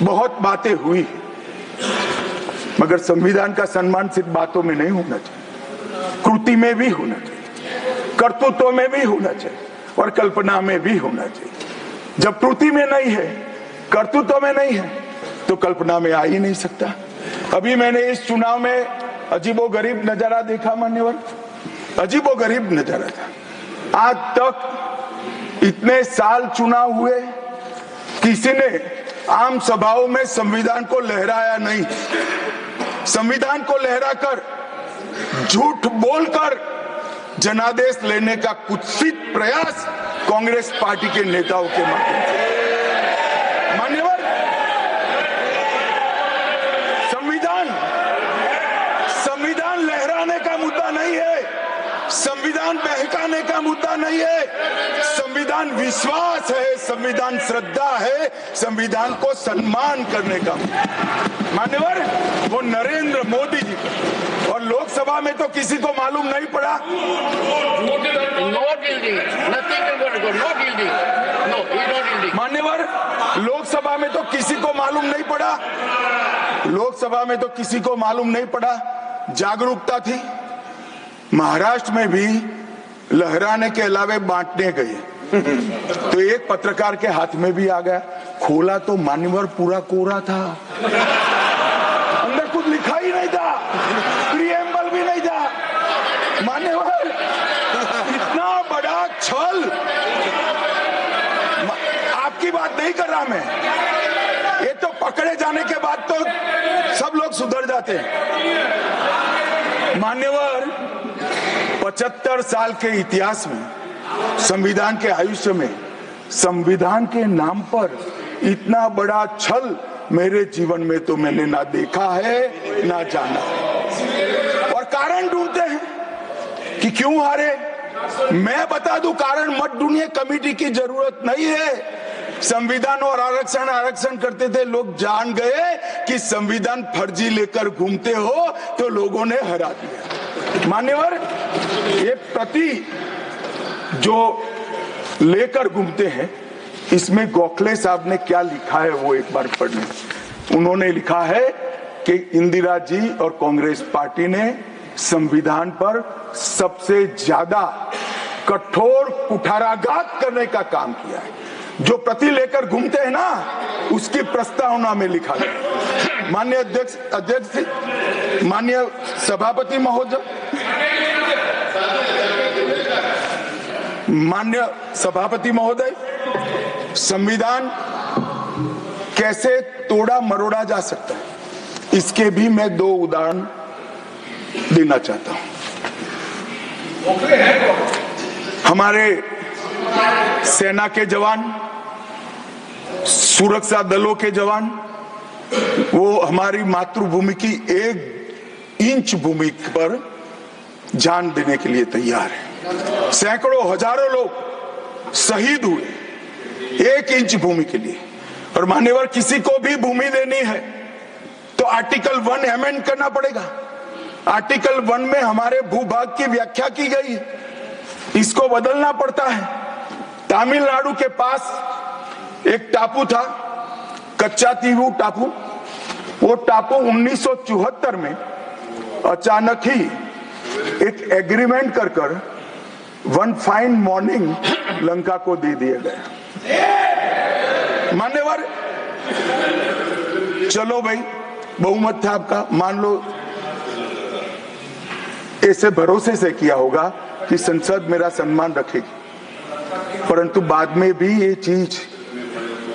बहुत बातें हुई, मगर संविधान का सम्मान सिर्फ बातों में नहीं होना चाहिए, कृति में भी होना चाहिए, कर्तृत्व में भी होना चाहिए और कल्पना में भी होना चाहिए। जब कृति में नहीं है, कर्तृत्व में नहीं है, तो कल्पना में आ ही नहीं सकता। अभी मैंने इस चुनाव में अजीबोगरीब नजारा देखा मान्यवर, अजीबोगरीब नजारा था। आज तक इतने साल चुनाव हुए, किसी ने आम सभाओं में संविधान को लहराया नहीं। संविधान को लहराकर, झूठ बोलकर जनादेश लेने का कुत्सित प्रयास कांग्रेस पार्टी के नेताओं के माध्यम से। मान्यवर, संविधान लहराने का मुद्दा नहीं है, संविधान बहकाने का मुद्दा नहीं है, संविधान विश्वास है, संविधान श्रद्धा है, संविधान को सम्मान करने का। मान्यवर, वो नरेंद्र मोदी जी का। और लोकसभा में तो किसी को मालूम नहीं पड़ा। मान्यवर, लोकसभा में तो किसी को मालूम नहीं पड़ा, लोकसभा में तो किसी को मालूम नहीं पड़ा। जागरूकता थी। महाराष्ट्र में भी लहराने के अलावे बांटने गए तो एक पत्रकार के हाथ में भी आ गया, खोला तो मान्यवर पूरा कोरा था, अंदर कुछ लिखा ही नहीं था, प्रीएम्बल भी नहीं था। मान्यवर, इतना बड़ा छल। आपकी बात नहीं कर रहा मैं, ये तो पकड़े जाने के बाद तो सब लोग सुधर जाते हैं। मान्यवर, 75 साल के इतिहास में, संविधान के आयुष्य में, संविधान के नाम पर इतना बड़ा छल मेरे जीवन में तो मैंने ना देखा है ना जाना। और कारण ढूंढते हैं कि क्यों हारे। मैं बता दूं कारण मत ढूंढिए, कमेटी की जरूरत नहीं है। संविधान और आरक्षण करते थे, लोग जान गए कि संविधान फर्जी लेकर घूमते हो तो लोगों ने हरा दिया। मान्यवर, ये प्रति जो लेकर घूमते हैं, इसमें गोखले साहब ने क्या लिखा है वो एक बार पढ़ लें। उन्होंने लिखा है कि इंदिरा जी और कांग्रेस पार्टी ने संविधान पर सबसे ज्यादा कठोर कुठाराघात करने का काम किया है। जो प्रति लेकर घूमते हैं ना, उसकी प्रस्तावना में लिखा है। माननीय अध्यक्ष, माननीय सभापति महोदय, माननीय सभापति महोदय, संविधान कैसे तोड़ा मरोड़ा जा सकता है, इसके भी मैं 2 उदाहरण देना चाहता हूं। हमारे सेना के जवान, सुरक्षा दलों के जवान, वो हमारी मातृभूमि की 1 इंच भूमि पर जान देने के लिए तैयार है। सैकड़ों हजारों लोग शहीद हुए 1 इंच भूमि के लिए। और मान्यवर, किसी को भी भूमि देनी है तो आर्टिकल 1 अमेंड करना पड़ेगा। आर्टिकल 1 में हमारे भूभाग की व्याख्या की गई है, इसको बदलना पड़ता है। तमिलनाडु के पास एक टापू था, कच्चातीवू टापू। वो टापू 1974 में अचानक ही एक एग्रीमेंट कर वन फाइन मॉर्निंग लंका को दे दिया गया। मान्यवर, चलो भाई, बहुमत था आपका, मान लो ऐसे भरोसे से किया होगा कि संसद मेरा सम्मान रखेगी, परंतु बाद में भी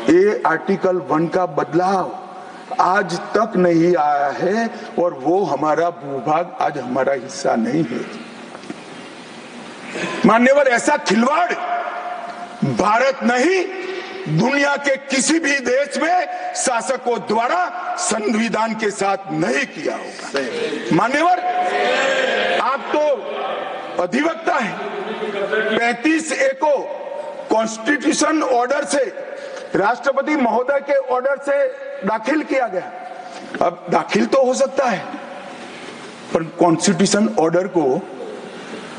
ये आर्टिकल 1 का बदलाव आज तक नहीं आया है और वो हमारा भूभाग आज हमारा हिस्सा नहीं है। मान्यवर, ऐसा खिलवाड़ भारत नहीं दुनिया के किसी भी देश में शासकों द्वारा संविधान के साथ नहीं किया होगा। मान्यवर, आप तो अधिवक्ता हैं। 35A को कॉन्स्टिट्यूशन ऑर्डर से, राष्ट्रपति महोदय के ऑर्डर से दाखिल किया गया। अब दाखिल तो हो सकता है, पर कॉन्स्टिट्यूशन ऑर्डर को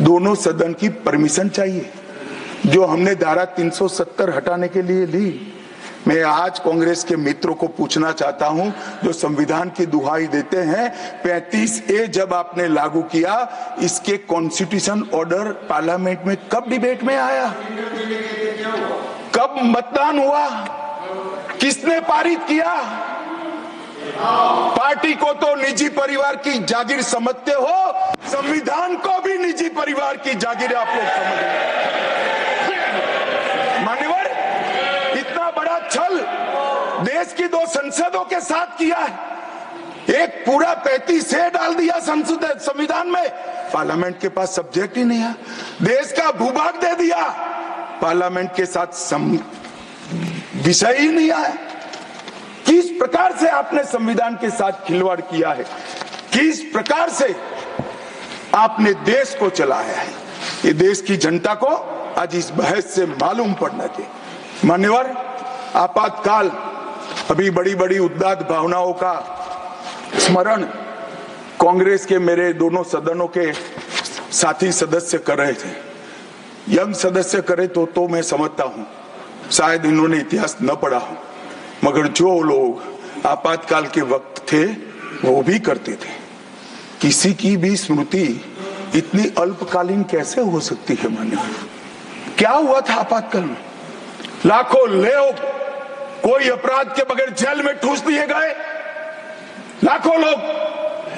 दोनों सदन की परमिशन चाहिए, जो हमने धारा 370 हटाने के लिए ली। मैं आज कांग्रेस के मित्रों को पूछना चाहता हूं, जो संविधान की दुहाई देते हैं, 35A जब आपने लागू किया, इसके कॉन्स्टिट्यूशन ऑर्डर पार्लियामेंट में कब डिबेट में आया, कब मतदान हुआ, किसने पारित किया? पार्टी को तो निजी परिवार की जागीर समझते हो, संविधान को भी निजी परिवार की जागीर आप लोग समझ रहे। मान्यवर, इतना बड़ा छल देश की 2 संसदों के साथ किया है। एक पूरा 35A डाल दिया संसद संविधान में, पार्लियामेंट के पास सब्जेक्ट ही नहीं है। देश का भूभाग दे दिया, पार्लियामेंट के साथ विषय ही नहीं आया। किस प्रकार से आपने संविधान के साथ खिलवाड़ किया है, किस प्रकार से आपने देश को चलाया है, ये देश की जनता को आज इस बहस से मालूम पड़ना चाहिए। मान्यवर, आपातकाल, अभी बड़ी बड़ी उद्दात भावनाओं का स्मरण कांग्रेस के मेरे दोनों सदनों के साथी सदस्य कर रहे थे। यंग सदस्य करे तो मैं समझता हूं, शायद इन्होंने इतिहास न पढ़ा हो, मगर जो लोग आपातकाल के वक्त थे वो भी करते थे। किसी की भी स्मृति इतनी अल्पकालीन कैसे हो सकती है? मान्यवर, क्या हुआ था आपातकाल में? लाखों लोग कोई अपराध के बगैर जेल में ठूस दिए गए। लाखों लोग,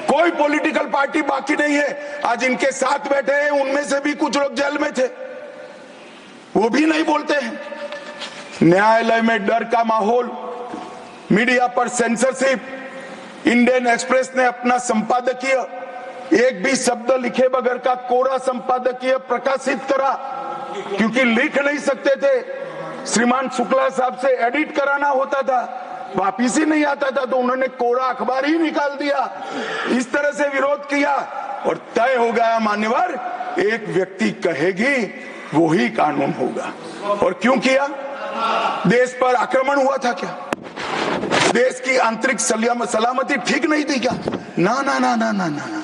कोई पॉलिटिकल पार्टी बाकी नहीं है। आज इनके साथ बैठे हैं, उनमें से भी कुछ लोग जेल में थे, वो भी नहीं बोलते हैं। न्यायालय में डर का माहौल, मीडिया पर सेंसरशिप। इंडियन एक्सप्रेस ने अपना संपादकीय एक भी शब्द लिखे बगैर का कोरा संपादकीय प्रकाशित करा, क्योंकि लिख नहीं सकते थे। श्रीमान शुक्ला साहब से एडिट कराना होता था, वापिस ही नहीं आता था, तो उन्होंने कोरा अखबार ही निकाल दिया। इस तरह से विरोध किया और तय हो गया, मान्यवर, एक व्यक्ति कहेगी वो ही कानून होगा। और क्यों किया? देश पर आक्रमण हुआ था क्या? देश की आंतरिक सलामती ठीक नहीं थी क्या? ना ना ना ना ना ना,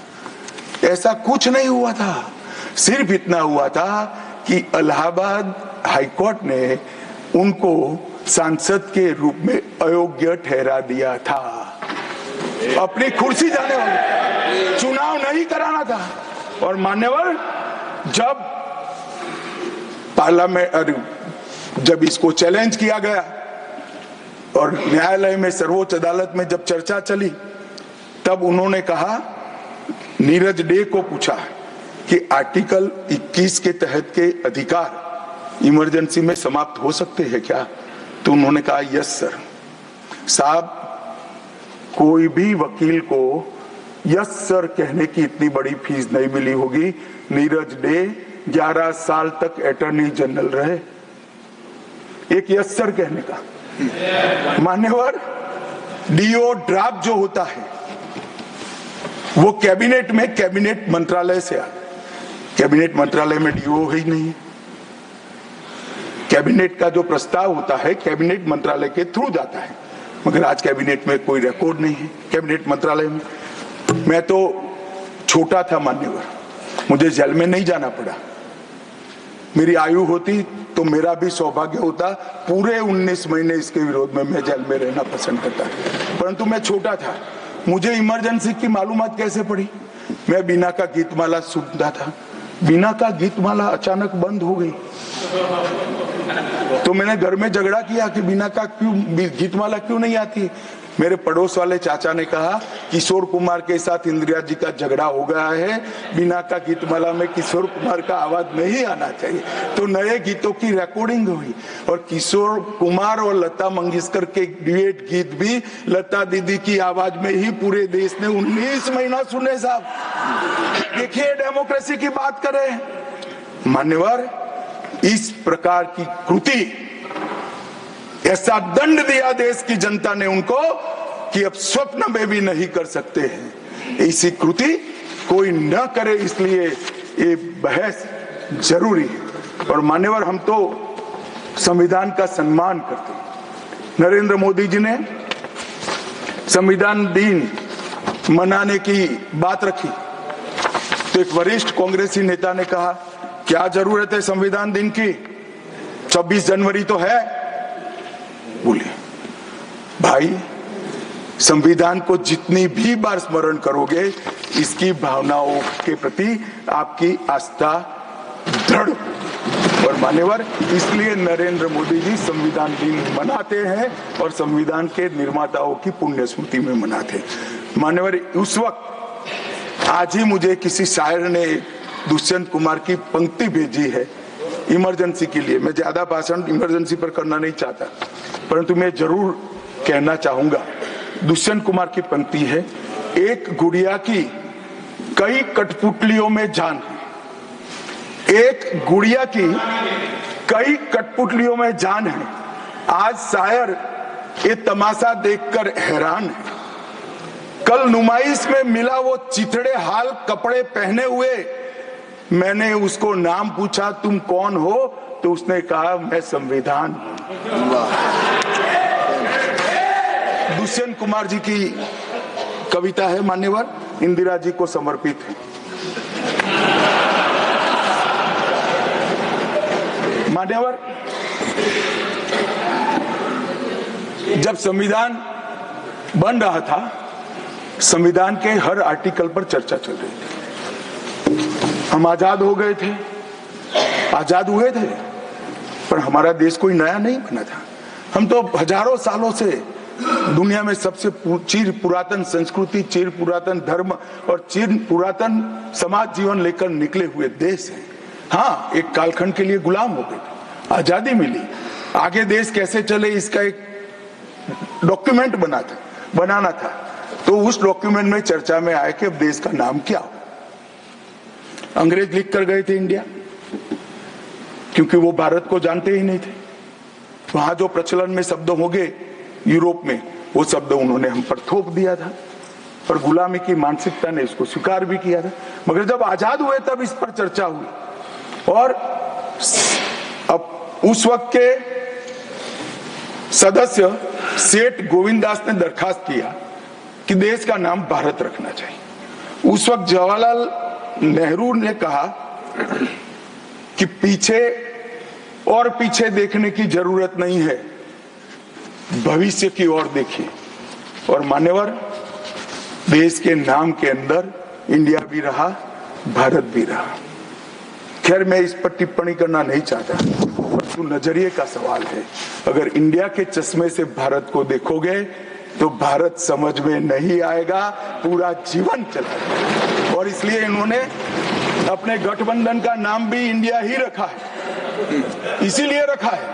ऐसा कुछ नहीं हुआ था। सिर्फ इतना हुआ था कि इलाहाबाद हाईकोर्ट ने उनको सांसद के रूप में अयोग्य ठहरा दिया था। अपनी कुर्सी जाने वाले, चुनाव नहीं कराना था। और मान्यवर, जब पार्लियामेंट, जब इसको चैलेंज किया गया और न्यायालय में, सर्वोच्च अदालत में जब चर्चा चली, तब उन्होंने कहा, नीरज डे को पूछा कि आर्टिकल 21 के तहत के अधिकार इमरजेंसी में समाप्त हो सकते हैं क्या? तो उन्होंने कहा, यस सर। साहब, कोई भी वकील को यस सर कहने की इतनी बड़ी फीस नहीं मिली होगी। नीरज डे 11 साल तक अटॉर्नी जनरल रहे, एक यस सर कहने का। मान्यवर, डीओ ड्राफ्ट जो होता है वो कैबिनेट में, कैबिनेट मंत्रालय से आ, कैबिनेट मंत्रालय में डीओ ही नहीं है। कैबिनेट का जो प्रस्ताव होता है कैबिनेट मंत्रालय के थ्रू जाता है, मगर आज कैबिनेट में कोई रिकॉर्ड नहीं है कैबिनेट मंत्रालय में। मैं तो छोटा था मान्यवर, मुझे जेल में नहीं जाना पड़ा। मेरी आयु होती तो मेरा भी सौभाग्य होता, पूरे 19 महीने इसके विरोध में मैं जेल में रहना पसंद करता, परंतु मैं छोटा था। मुझे इमरजेंसी की मालूमात कैसे पड़ी? मैं बीना का गीतमाला सुनता था, बीना का गीतमाला अचानक बंद हो गई, तो मैंने घर में झगड़ा किया कि बीना का क्यों गीतमाला क्यों नहीं आती। मेरे पड़ोस वाले चाचा ने कहा किशोर कुमार के साथ इंदिरा जी का झगड़ा हो गया है, बिना का गीतमाला में किशोर कुमार का आवाज नहीं आना चाहिए, तो नए गीतों की रिकॉर्डिंग हुई और किशोर कुमार और लता मंगेशकर के ड्यूएट गीत भी लता दीदी की आवाज में ही पूरे देश ने 19 महीना सुने साहब। देखिए डेमोक्रेसी की बात करें मान्यवर, इस प्रकार की कृति, ऐसा दंड दिया देश की जनता ने उनको कि अब स्वप्न में भी नहीं कर सकते हैं। ऐसी कृति कोई न करे, इसलिए ये बहस जरूरी है। और मान्यवर, हम तो संविधान का सम्मान करते हैं। नरेंद्र मोदी जी ने संविधान दिन मनाने की बात रखी तो एक वरिष्ठ कांग्रेसी नेता ने कहा क्या जरूरत है संविधान दिन की, 26 जनवरी तो है। बोले भाई, संविधान को जितनी भी बार स्मरण करोगे, इसकी भावनाओं के प्रति आपकी आस्था दृढ़। और मान्यवर, इसलिए नरेंद्र मोदी जी संविधान दिन मनाते हैं और संविधान के निर्माताओं की पुण्य स्मृति में मनाते हैं। मान्यवर, उस वक्त आज ही मुझे किसी शायर ने दुष्यंत कुमार की पंक्ति भेजी है इमरजेंसी के लिए। मैं ज्यादा भाषण इमरजेंसी पर करना नहीं चाहता, परंतु मैं जरूर कहना चाहूंगा। दुष्यंत कुमार की पंक्ति है, एक गुड़िया की कई कठपुतलियों में जान है, एक गुड़िया की कई कठपुतलियों में जान है, आज शायर ये तमाशा देखकर हैरान है। कल नुमाइश में मिला वो चिथड़े हाल कपड़े पहने हुए, मैंने उसको नाम पूछा तुम कौन हो, तो उसने कहा मैं संविधान। दुष्यंत कुमार जी की कविता है मान्यवर, इंदिरा जी को समर्पित है। मान्यवर, जब संविधान बन रहा था, संविधान के हर आर्टिकल पर चर्चा चल रही थी। हम आजाद हो गए थे, आजाद हुए थे, पर हमारा देश कोई नया नहीं बना था। हम तो हजारों सालों से दुनिया में सबसे चिर पुरातन संस्कृति, चिर पुरातन धर्म और चिर पुरातन समाज जीवन लेकर निकले हुए देश हैं। हाँ, एक कालखंड के लिए गुलाम हो गए, आजादी मिली, आगे देश कैसे चले इसका एक डॉक्यूमेंट बनाना था। तो उस डॉक्यूमेंट में चर्चा में आया कि अब देश का नाम क्या हो। अंग्रेज लिख कर गए थे इंडिया, क्योंकि वो भारत को जानते ही नहीं थे। वहां जो प्रचलन में शब्द हो गए यूरोप में, वो शब्द उन्होंने हम पर थोप दिया था और गुलामी की मानसिकता ने इसको स्वीकार भी किया था। मगर जब आजाद हुए तब इस पर चर्चा हुई और अब उस वक्त के सदस्य सेठ गोविंददास ने दरखास्त किया कि देश का नाम भारत रखना चाहिए। उस वक्त जवाहरलाल नेहरू ने कहा कि पीछे देखने की जरूरत नहीं है, भविष्य की ओर देखिए। और मान्यवर, देश के नाम के अंदर इंडिया भी रहा, भारत भी रहा। खैर, मैं इस पर टिप्पणी करना नहीं चाहता, परंतु नजरिए का सवाल है। अगर इंडिया के चश्मे से भारत को देखोगे तो भारत समझ में नहीं आएगा, पूरा जीवन चला। और इसलिए इन्होंने अपने गठबंधन का नाम भी इंडिया ही रखा है, इसीलिए रखा है,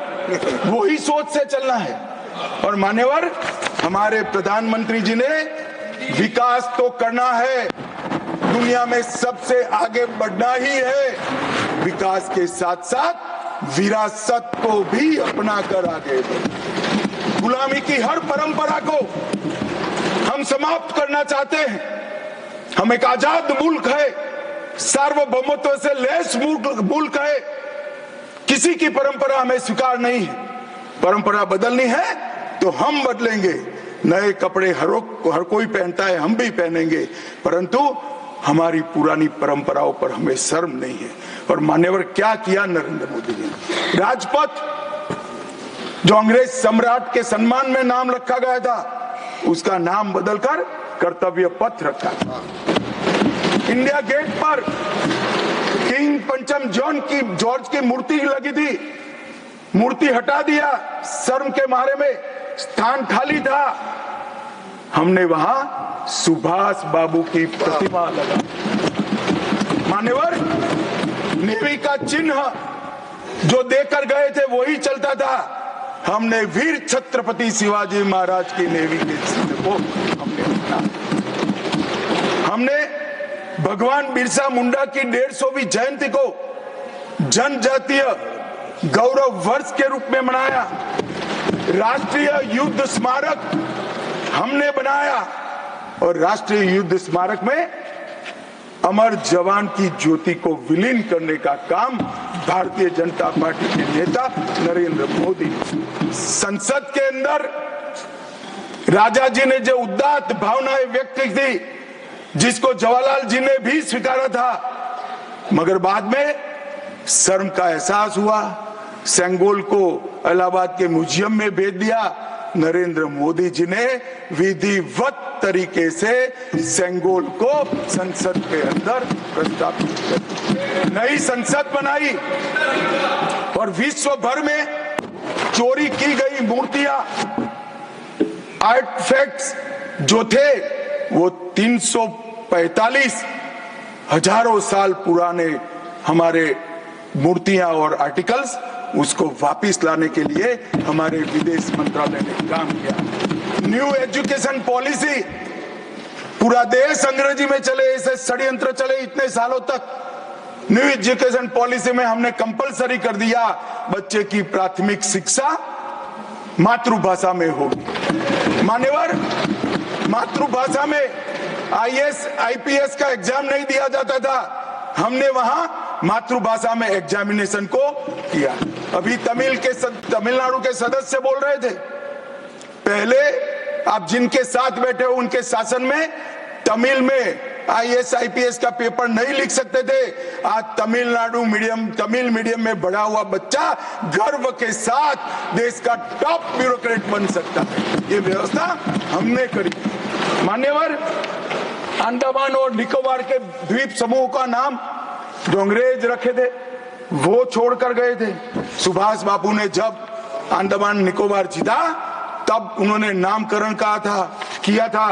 वो ही सोच से चलना है। और मान्यवर, हमारे प्रधानमंत्री जी ने विकास तो करना है, दुनिया में सबसे आगे बढ़ना ही है, विकास के साथ साथ विरासत को भी अपना कर आगे बढ़े। गुलामी की हर परंपरा को हम समाप्त करना चाहते हैं। हम एक आजाद मुल्क है, सार्वभौमत्व से लैस मुल्क है, किसी की परंपरा हमें स्वीकार नहीं है। परंपरा बदलनी है तो हम बदलेंगे, नए कपड़े हर कोई पहनता है, हम भी पहनेंगे, परंतु हमारी पुरानी परंपराओं पर हमें शर्म नहीं है। और मान्यवर, क्या किया नरेंद्र मोदी जी ने? राजपथ, जो अंग्रेज सम्राट के सम्मान में नाम रखा गया था, उसका नाम बदलकर कर्तव्य पथ रखा। इंडिया गेट पर किंग पंचम जॉर्ज की मूर्ति लगी थी, मूर्ति हटा दिया, शर्म के मारे में स्थान खाली था। हमने वहां सुभाष बाबू की प्रतिमा लगा। मान्यवर, नेवी का चिन्ह जो देकर गए थे वही चलता था। हमने वीर छत्रपति शिवाजी महाराज की नेवी के चिन्ह को हमने भगवान बिरसा मुंडा की 150वीं जयंती को जनजातीय गौरव वर्ष के रूप में मनाया। राष्ट्रीय युद्ध स्मारक हमने बनाया और राष्ट्रीय युद्ध स्मारक में अमर जवान की ज्योति को विलीन करने का काम भारतीय जनता पार्टी के नेता नरेंद्र मोदी। संसद के अंदर राजा जी ने जो उदात्त भावनाएं व्यक्त की थी, जिसको जवाहरलाल जी ने भी स्वीकारा था, मगर बाद में शर्म का एहसास हुआ, सेंगोल को इलाहाबाद के म्यूजियम में भेज दिया। नरेंद्र मोदी जी ने विधिवत तरीके से सेंगोल को संसद के अंदर प्रस्तावित कर नई संसद बनाई और विश्व भर में चोरी की गई मूर्तियां, आर्टिफैक्ट्स जो थे वो 345 हजारों साल पुराने हमारे मूर्तियां और आर्टिकल्स, उसको वापस लाने के लिए हमारे विदेश मंत्रालय ने काम किया। न्यू एजुकेशन पॉलिसी, पूरा देश अंग्रेजी में चले, ऐसे षड्यंत्र चले इतने सालों तक। न्यू एजुकेशन पॉलिसी में हमने कंपलसरी कर दिया बच्चे की प्राथमिक शिक्षा मातृभाषा में होगी। मान्यवर, मातृभाषा में आईएएस आईपीएस का एग्जाम नहीं दिया जाता था, हमने वहां मातृभाषा में एग्जामिनेशन को किया। अभी तमिलनाडु के सदस्य बोल रहे थे, पहले आप जिनके साथ बैठे हो उनके शासन में तमिल में आईएएस आईपीएस का पेपर नहीं लिख सकते थे। आज तमिल मीडियम में बड़ा हुआ बच्चा गर्व के साथ देश का टॉप ब्यूरोक्रेट बन सकता है। ये व्यवस्था हमने करी। मान्यवर, अंडमान और निकोबार के द्वीप समूह का नाम जो अंग्रेज रखे थे वो छोड़कर गए थे। सुभाष बाबू ने जब अंडमान निकोबार जीता तब उन्होंने नामकरण किया था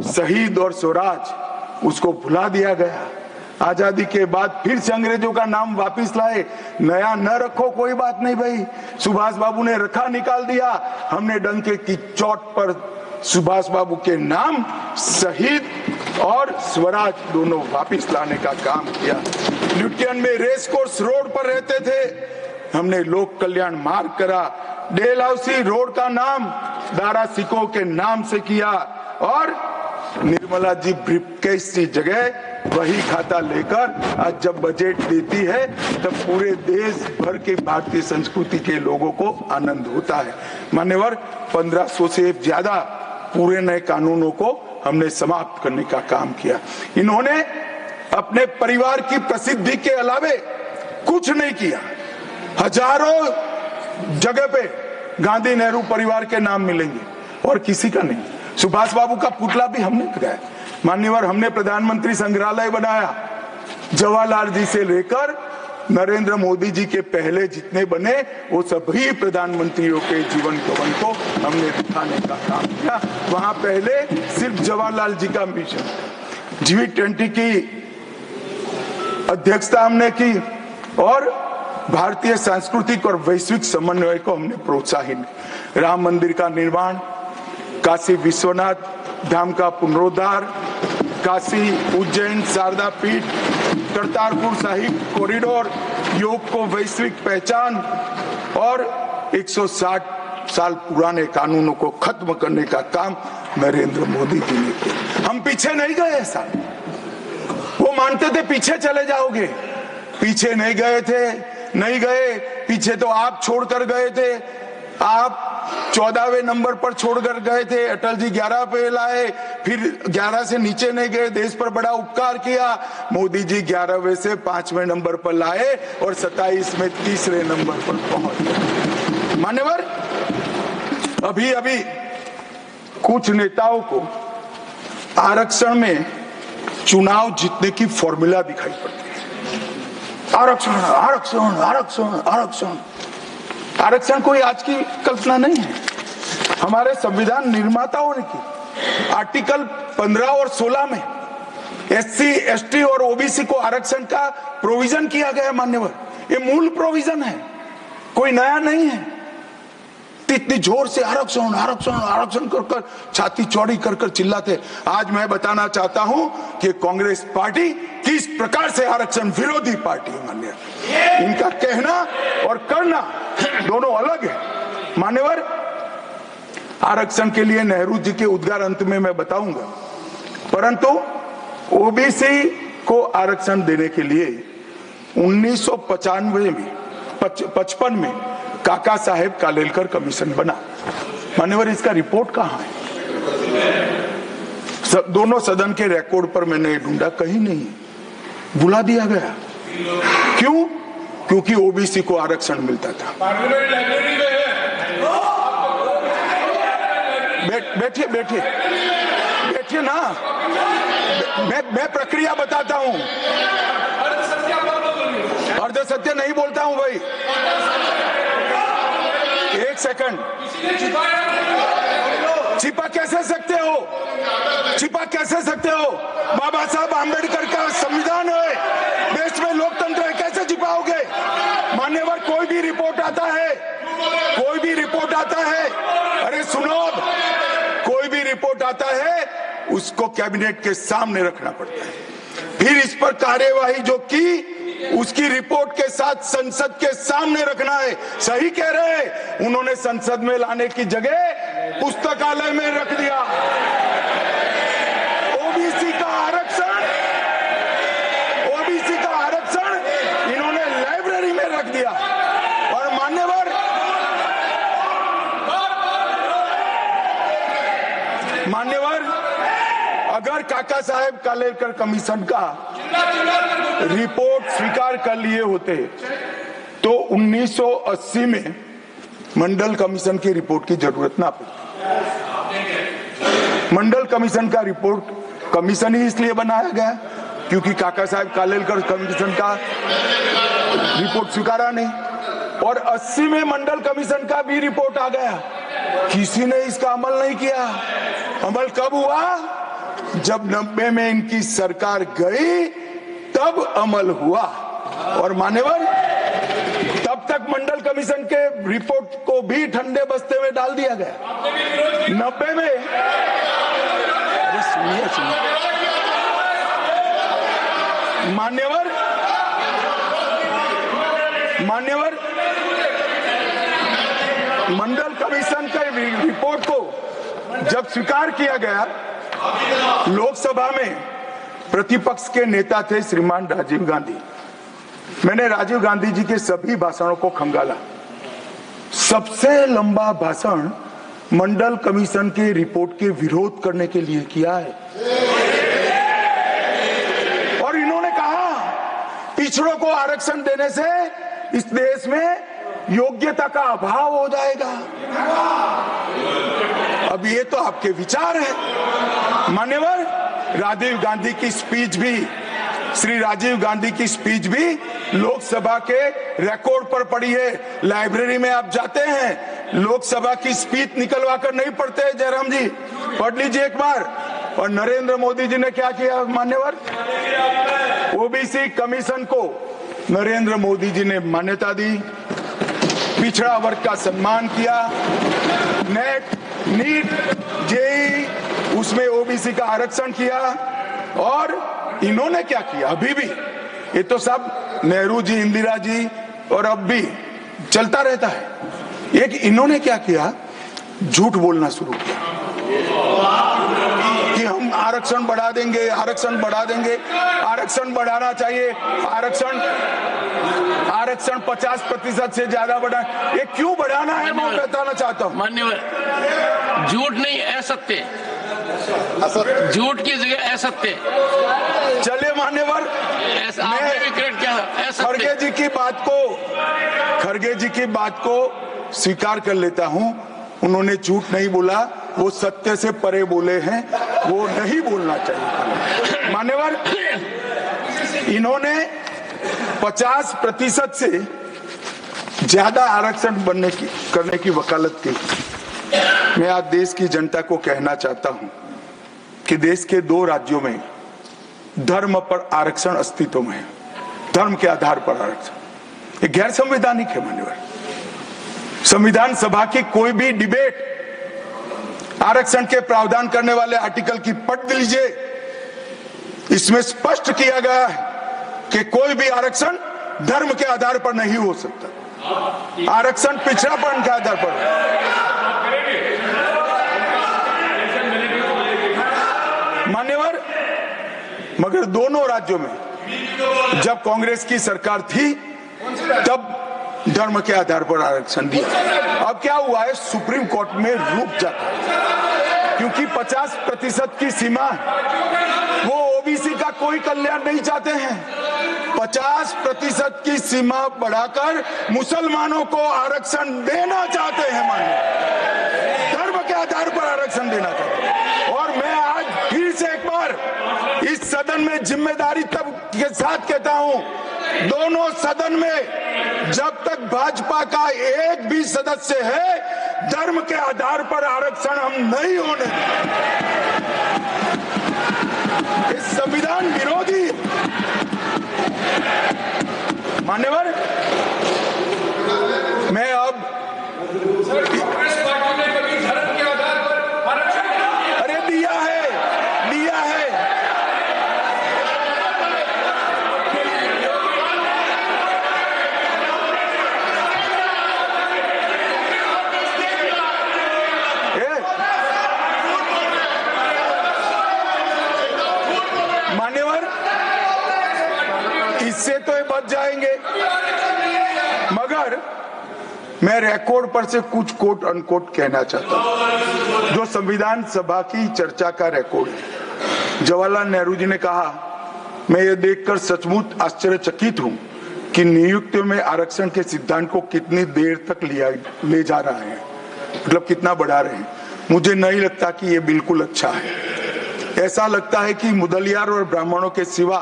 शहीद और स्वराज, उसको भुला दिया गया। आजादी के बाद फिर से अंग्रेजों का नाम वापस लाए, नया न रखो कोई बात नहीं भाई, सुभाष बाबू ने रखा निकाल दिया। हमने डंके की चोट पर सुभाष बाबू के नाम शहीद और स्वराज दोनों वापस लाने का काम किया। ल्यूटियन में रेस कोर्स रोड पर रहते थे, हमने लोक कल्याण मार्ग करा। डेलहाउसी रोड का नाम दारा सिकोह के नाम से किया और निर्मला जी ब्रीफकेस की जगह वही खाता लेकर आज जब बजट देती है तब पूरे देश भर के भारतीय संस्कृति के लोगों को आनंद होता है। मान्यवर, 1500 से ज्यादा पूरे नए कानूनों को हमने समाप्त करने का काम किया। इन्होंने अपने परिवार की प्रसिद्धि के अलावे कुछ नहीं किया। हजारों जगह पे गांधी नेहरू परिवार के नाम मिलेंगे और किसी का नहीं। सुभाष बाबू का पुतला भी हमने लगाया। मान्यवर, हमने प्रधानमंत्री संग्रहालय बनाया। जवाहरलाल जी से लेकर नरेंद्र मोदी जी के पहले जितने बने वो सभी प्रधानमंत्रियों के जीवन कवन को हमने दिखाने का काम किया। वहां पहले सिर्फ जवाहरलाल जी का मिशन, G20 की अध्यक्षता हमने की और भारतीय सांस्कृतिक और वैश्विक समन्वय को हमने प्रोत्साहित। राम मंदिर का निर्माण, काशी विश्वनाथ धाम का पुनरुद्धार, काशी उज्जैन शारदा पीठ, करतारपुर साहिब कॉरिडोर, योग को वैश्विक पहचान और 160 साल पुराने कानूनों को खत्म करने का काम नरेंद्र मोदी जी ने किया। हम पीछे नहीं गए। ऐसा वो मानते थे पीछे चले जाओगे, पीछे नहीं गए। पीछे तो आप छोड़कर गए थे। आप 14वें नंबर पर छोड़कर गए थे, अटल जी 11 पे लाए, फिर 11 से नीचे नहीं गए, देश पर बड़ा उपकार किया। मोदी जी 11वें से 5वें नंबर पर लाए और 27 में 3रे नंबर पर पहुंच गए। मान्यवर, अभी कुछ नेताओं को आरक्षण में चुनाव जीतने की फॉर्मूला दिखाई पड़ती है। आरक्षण आरक्षण आरक्षण आरक्षण आरक्षण कोई आज की कल्पना नहीं है, हमारे संविधान निर्माताओं ने की। आर्टिकल 15 और 16 में एससी, एसटी और ओबीसी को आरक्षण का प्रोविजन किया गया है मान्यवर। ये मूल प्रोविजन है, कोई नया नहीं है। इतनी जोर से आरक्षण आरक्षण आरक्षण कर कर छाती चौड़ी कर कर चिल्लाते। आज मैं बताना चाहता हूं कि कांग्रेस पार्टी किस प्रकार से आरक्षण विरोधी पार्टी है मान्यवर। इनका कहना और करना दोनों अलग है मान्यवर। आरक्षण के लिए नेहरू जी के उद्गार अंत में मैं बताऊंगा, परंतु ओबीसी को आरक्षण देने के लिए 1995 में 55 में काका साहेब कालेलकर कमीशन बना मान्यवर। इसका रिपोर्ट कहां है? दोनों सदन के रिकॉर्ड पर मैंने ढूंढा, कहीं नहीं, बुला दिया गया। क्यों? क्योंकि ओबीसी को आरक्षण मिलता था। पार्लियामेंट लाइब्रेरी में है। बैठिए बैठिए बैठिए ना, मैं प्रक्रिया बताता हूं। अर्ध सत्य नहीं बोलता हूं भाई। एक सेकंड। छिपा कैसे सकते हो? छिपा कैसे सकते हो? बाबा साहब आंबेडकर का संविधान है, देश में लोकतंत्र है, कैसे छिपाओगे मान्यवर? कोई भी रिपोर्ट आता है, कोई भी रिपोर्ट आता है, अरे सुनो, कोई भी रिपोर्ट आता है उसको कैबिनेट के सामने रखना पड़ता है, फिर इस पर कार्यवाही जो की उसकी रिपोर्ट के साथ संसद के सामने रखना है। सही कह रहे हैं, उन्होंने संसद में लाने की जगह पुस्तकालय में रख दिया। ओबीसी का आरक्षण, ओबीसी का आरक्षण इन्होंने लाइब्रेरी में रख दिया। और मान्यवर, अगर काका साहेब कालेलकर कमीशन का रिपोर्ट स्वीकार कर लिए होते तो 1980 में मंडल कमीशन की रिपोर्ट की जरूरत ना पड़ती। मंडल कमीशन का रिपोर्ट कमीशन ही इसलिए बनाया गया क्योंकि काका साहेब कालेलकर कमीशन का रिपोर्ट स्वीकारा नहीं, और 80 में मंडल कमीशन का भी रिपोर्ट आ गया, किसी ने इसका अमल नहीं किया। अमल कब हुआ? जब 90 में इनकी सरकार गई तब अमल हुआ। और मान्यवर, तब तक मंडल कमीशन के रिपोर्ट को भी ठंडे बस्ते में डाल दिया गया। 90 में, अरे सुनिए सुनिए मान्यवर, मंडल कमीशन के रिपोर्ट को जब स्वीकार किया गया, लोकसभा में प्रतिपक्ष के नेता थे श्रीमान राजीव गांधी। मैंने राजीव गांधी जी के सभी भाषणों को खंगाला। सबसे लंबा भाषण मंडल कमीशन के रिपोर्ट के विरोध करने के लिए किया है। और इन्होंने कहा पिछड़ों को आरक्षण देने से इस देश में योग्यता का अभाव हो जाएगा। अब ये तो आपके विचार है मान्यवर। राजीव गांधी की स्पीच भी, श्री राजीव गांधी की स्पीच भी लोकसभा के रिकॉर्ड पर पड़ी है। लाइब्रेरी में आप जाते हैं, लोकसभा की स्पीच निकलवा कर नहीं पढ़ते। जयराम जी पढ़ लीजिए एक बार। और नरेंद्र मोदी जी ने क्या किया मान्यवर? ओबीसी कमीशन को नरेंद्र मोदी जी ने मान्यता दी, पिछड़ा वर्ग का सम्मान किया, नेट, नीट, जेई उसमें ओबीसी का आरक्षण किया। और इन्होंने क्या किया? अभी भी ये तो सब नेहरू जी, इंदिरा जी और अब भी चलता रहता है। एक इन्होंने क्या किया? झूठ बोलना शुरू किया कि हम आरक्षण बढ़ा देंगे, आरक्षण बढ़ा देंगे, आरक्षण बढ़ाना चाहिए, आरक्षण 50% से ज्यादा बढ़ा। ये क्यों बढ़ाना है मैं बताना चाहता हूँ। मान्यवर, झूठ नहीं, असत्य, झूठ की जगह असत्य। चलिए मान्यवर, आपने भी क्रेडिट किया, खड़गे जी की बात को स्वीकार कर लेता हूँ। उन्होंने झूठ नहीं बोला, वो सत्य से परे बोले हैं, वो नहीं बोलना चाहिए मान्यवर। इन्होंने 50% से ज्यादा आरक्षण करने की वकालत की। मैं आज देश की जनता को कहना चाहता हूं कि देश के 2 राज्यों में धर्म पर आरक्षण अस्तित्व में है, धर्म के आधार पर आरक्षण, ये गैर संवैधानिक है माननीय। संविधान सभा की कोई भी डिबेट आरक्षण के प्रावधान करने वाले आर्टिकल की पढ़ लीजिए, इसमें स्पष्ट किया गया है कि कोई भी आरक्षण धर्म के आधार पर नहीं हो सकता, आरक्षण पिछड़ापन के आधार पर। मान्यवर, मगर दोनों राज्यों में जब कांग्रेस की सरकार थी तब धर्म के आधार पर आरक्षण दिया। अब क्या हुआ है, सुप्रीम कोर्ट में रुक जाता है क्योंकि 50% की सीमा, वो ओबीसी का कोई कल्याण नहीं चाहते हैं। 50% की सीमा बढ़ाकर मुसलमानों को आरक्षण देना चाहते हैं, मानिए धर्म के आधार पर आरक्षण देना चाहते हैं। और मैं आज फिर से एक बार इस सदन में जिम्मेदारी तब के साथ कहता हूं, दोनों सदन में जब तक भाजपा का एक भी सदस्य है, धर्म के आधार पर आरक्षण हम नहीं होने देंगे। इस संविधान विरोधी मान्यवर, मैं अब धर्म के आधार पर आरक्षण, अरे दिया है। मान्यवर, इससे तो ये बच जाएंगे, मगर मैं रिकॉर्ड पर से कुछ कोट अनकोट कहना चाहता हूं, जो संविधान सभा की चर्चा का रिकॉर्ड है। जवाहरलाल नेहरू जी ने कहा, मैं ये देखकर सचमुच आश्चर्यचकित हूं कि नियुक्तियों में आरक्षण के सिद्धांत को कितनी देर तक ले जा रहा है, मतलब कितना बढ़ा रहे हैं। मुझे नहीं लगता कि ये बिल्कुल अच्छा है। ऐसा लगता है कि मुदलियार और ब्राह्मणों के सिवा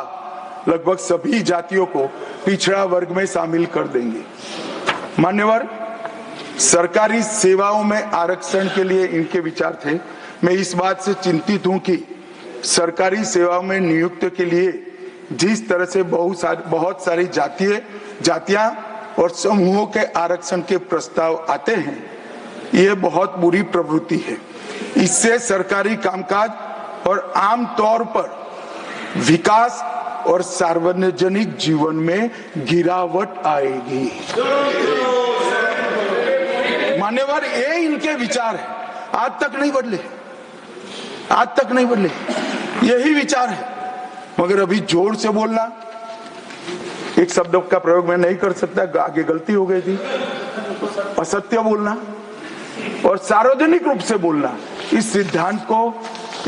लगभग सभी जातियों को पिछड़ा वर्ग में शामिल कर देंगे। मान्यवर, सरकारी सेवाओं में आरक्षण के लिए इनके विचार थे। मैं इस बात से चिंतित हूं कि सरकारी सेवाओं में नियुक्ति के लिए जिस तरह से बहुत सारी जातियां और समूहों के आरक्षण के प्रस्ताव आते हैं, ये बहुत बुरी प्रवृत्ति है। इससे सरकारी कामकाज और आम तौर पर विकास और सार्वजनिक जीवन में गिरावट आएगी। मान्यवर, ये इनके विचार है, आज तक नहीं बदले, आज तक नहीं बदले, यही विचार है। मगर अभी जोर से बोलना, एक शब्द का प्रयोग मैं नहीं कर सकता, आगे गलती हो गई थी, असत्य बोलना और सार्वजनिक रूप से बोलना, इस सिद्धांत को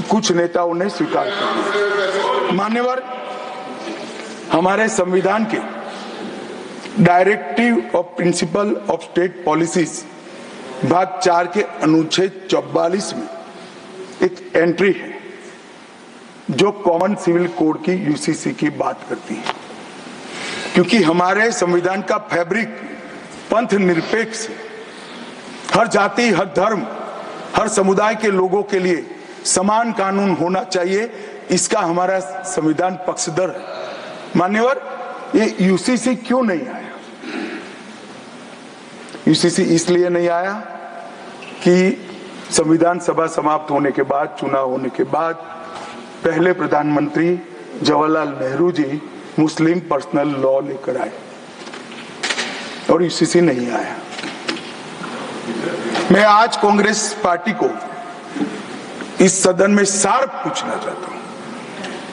कुछ नेताओं ने स्वीकार किया। मान्यवर, हमारे संविधान के directive of principle of state policies भाग 4 के अनुच्छेद 44 में एक एंट्री है जो कॉमन सिविल कोड की यूसीसी की बात करती है। क्योंकि हमारे संविधान का फैब्रिक पंथ निरपेक्ष, हर जाति, हर धर्म, हर समुदाय के लोगों के लिए समान कानून होना चाहिए, इसका हमारा संविधान पक्षधर है। मान्यवर, ये यूसीसी क्यों नहीं आया? यूसीसी इसलिए नहीं आया कि संविधान सभा समाप्त होने के बाद, चुनाव होने के बाद, पहले प्रधानमंत्री जवाहरलाल नेहरू जी मुस्लिम पर्सनल लॉ लेकर आए और यूसीसी नहीं आया। मैं आज कांग्रेस पार्टी को इस सदन में सार्थ पूछना चाहता हूं,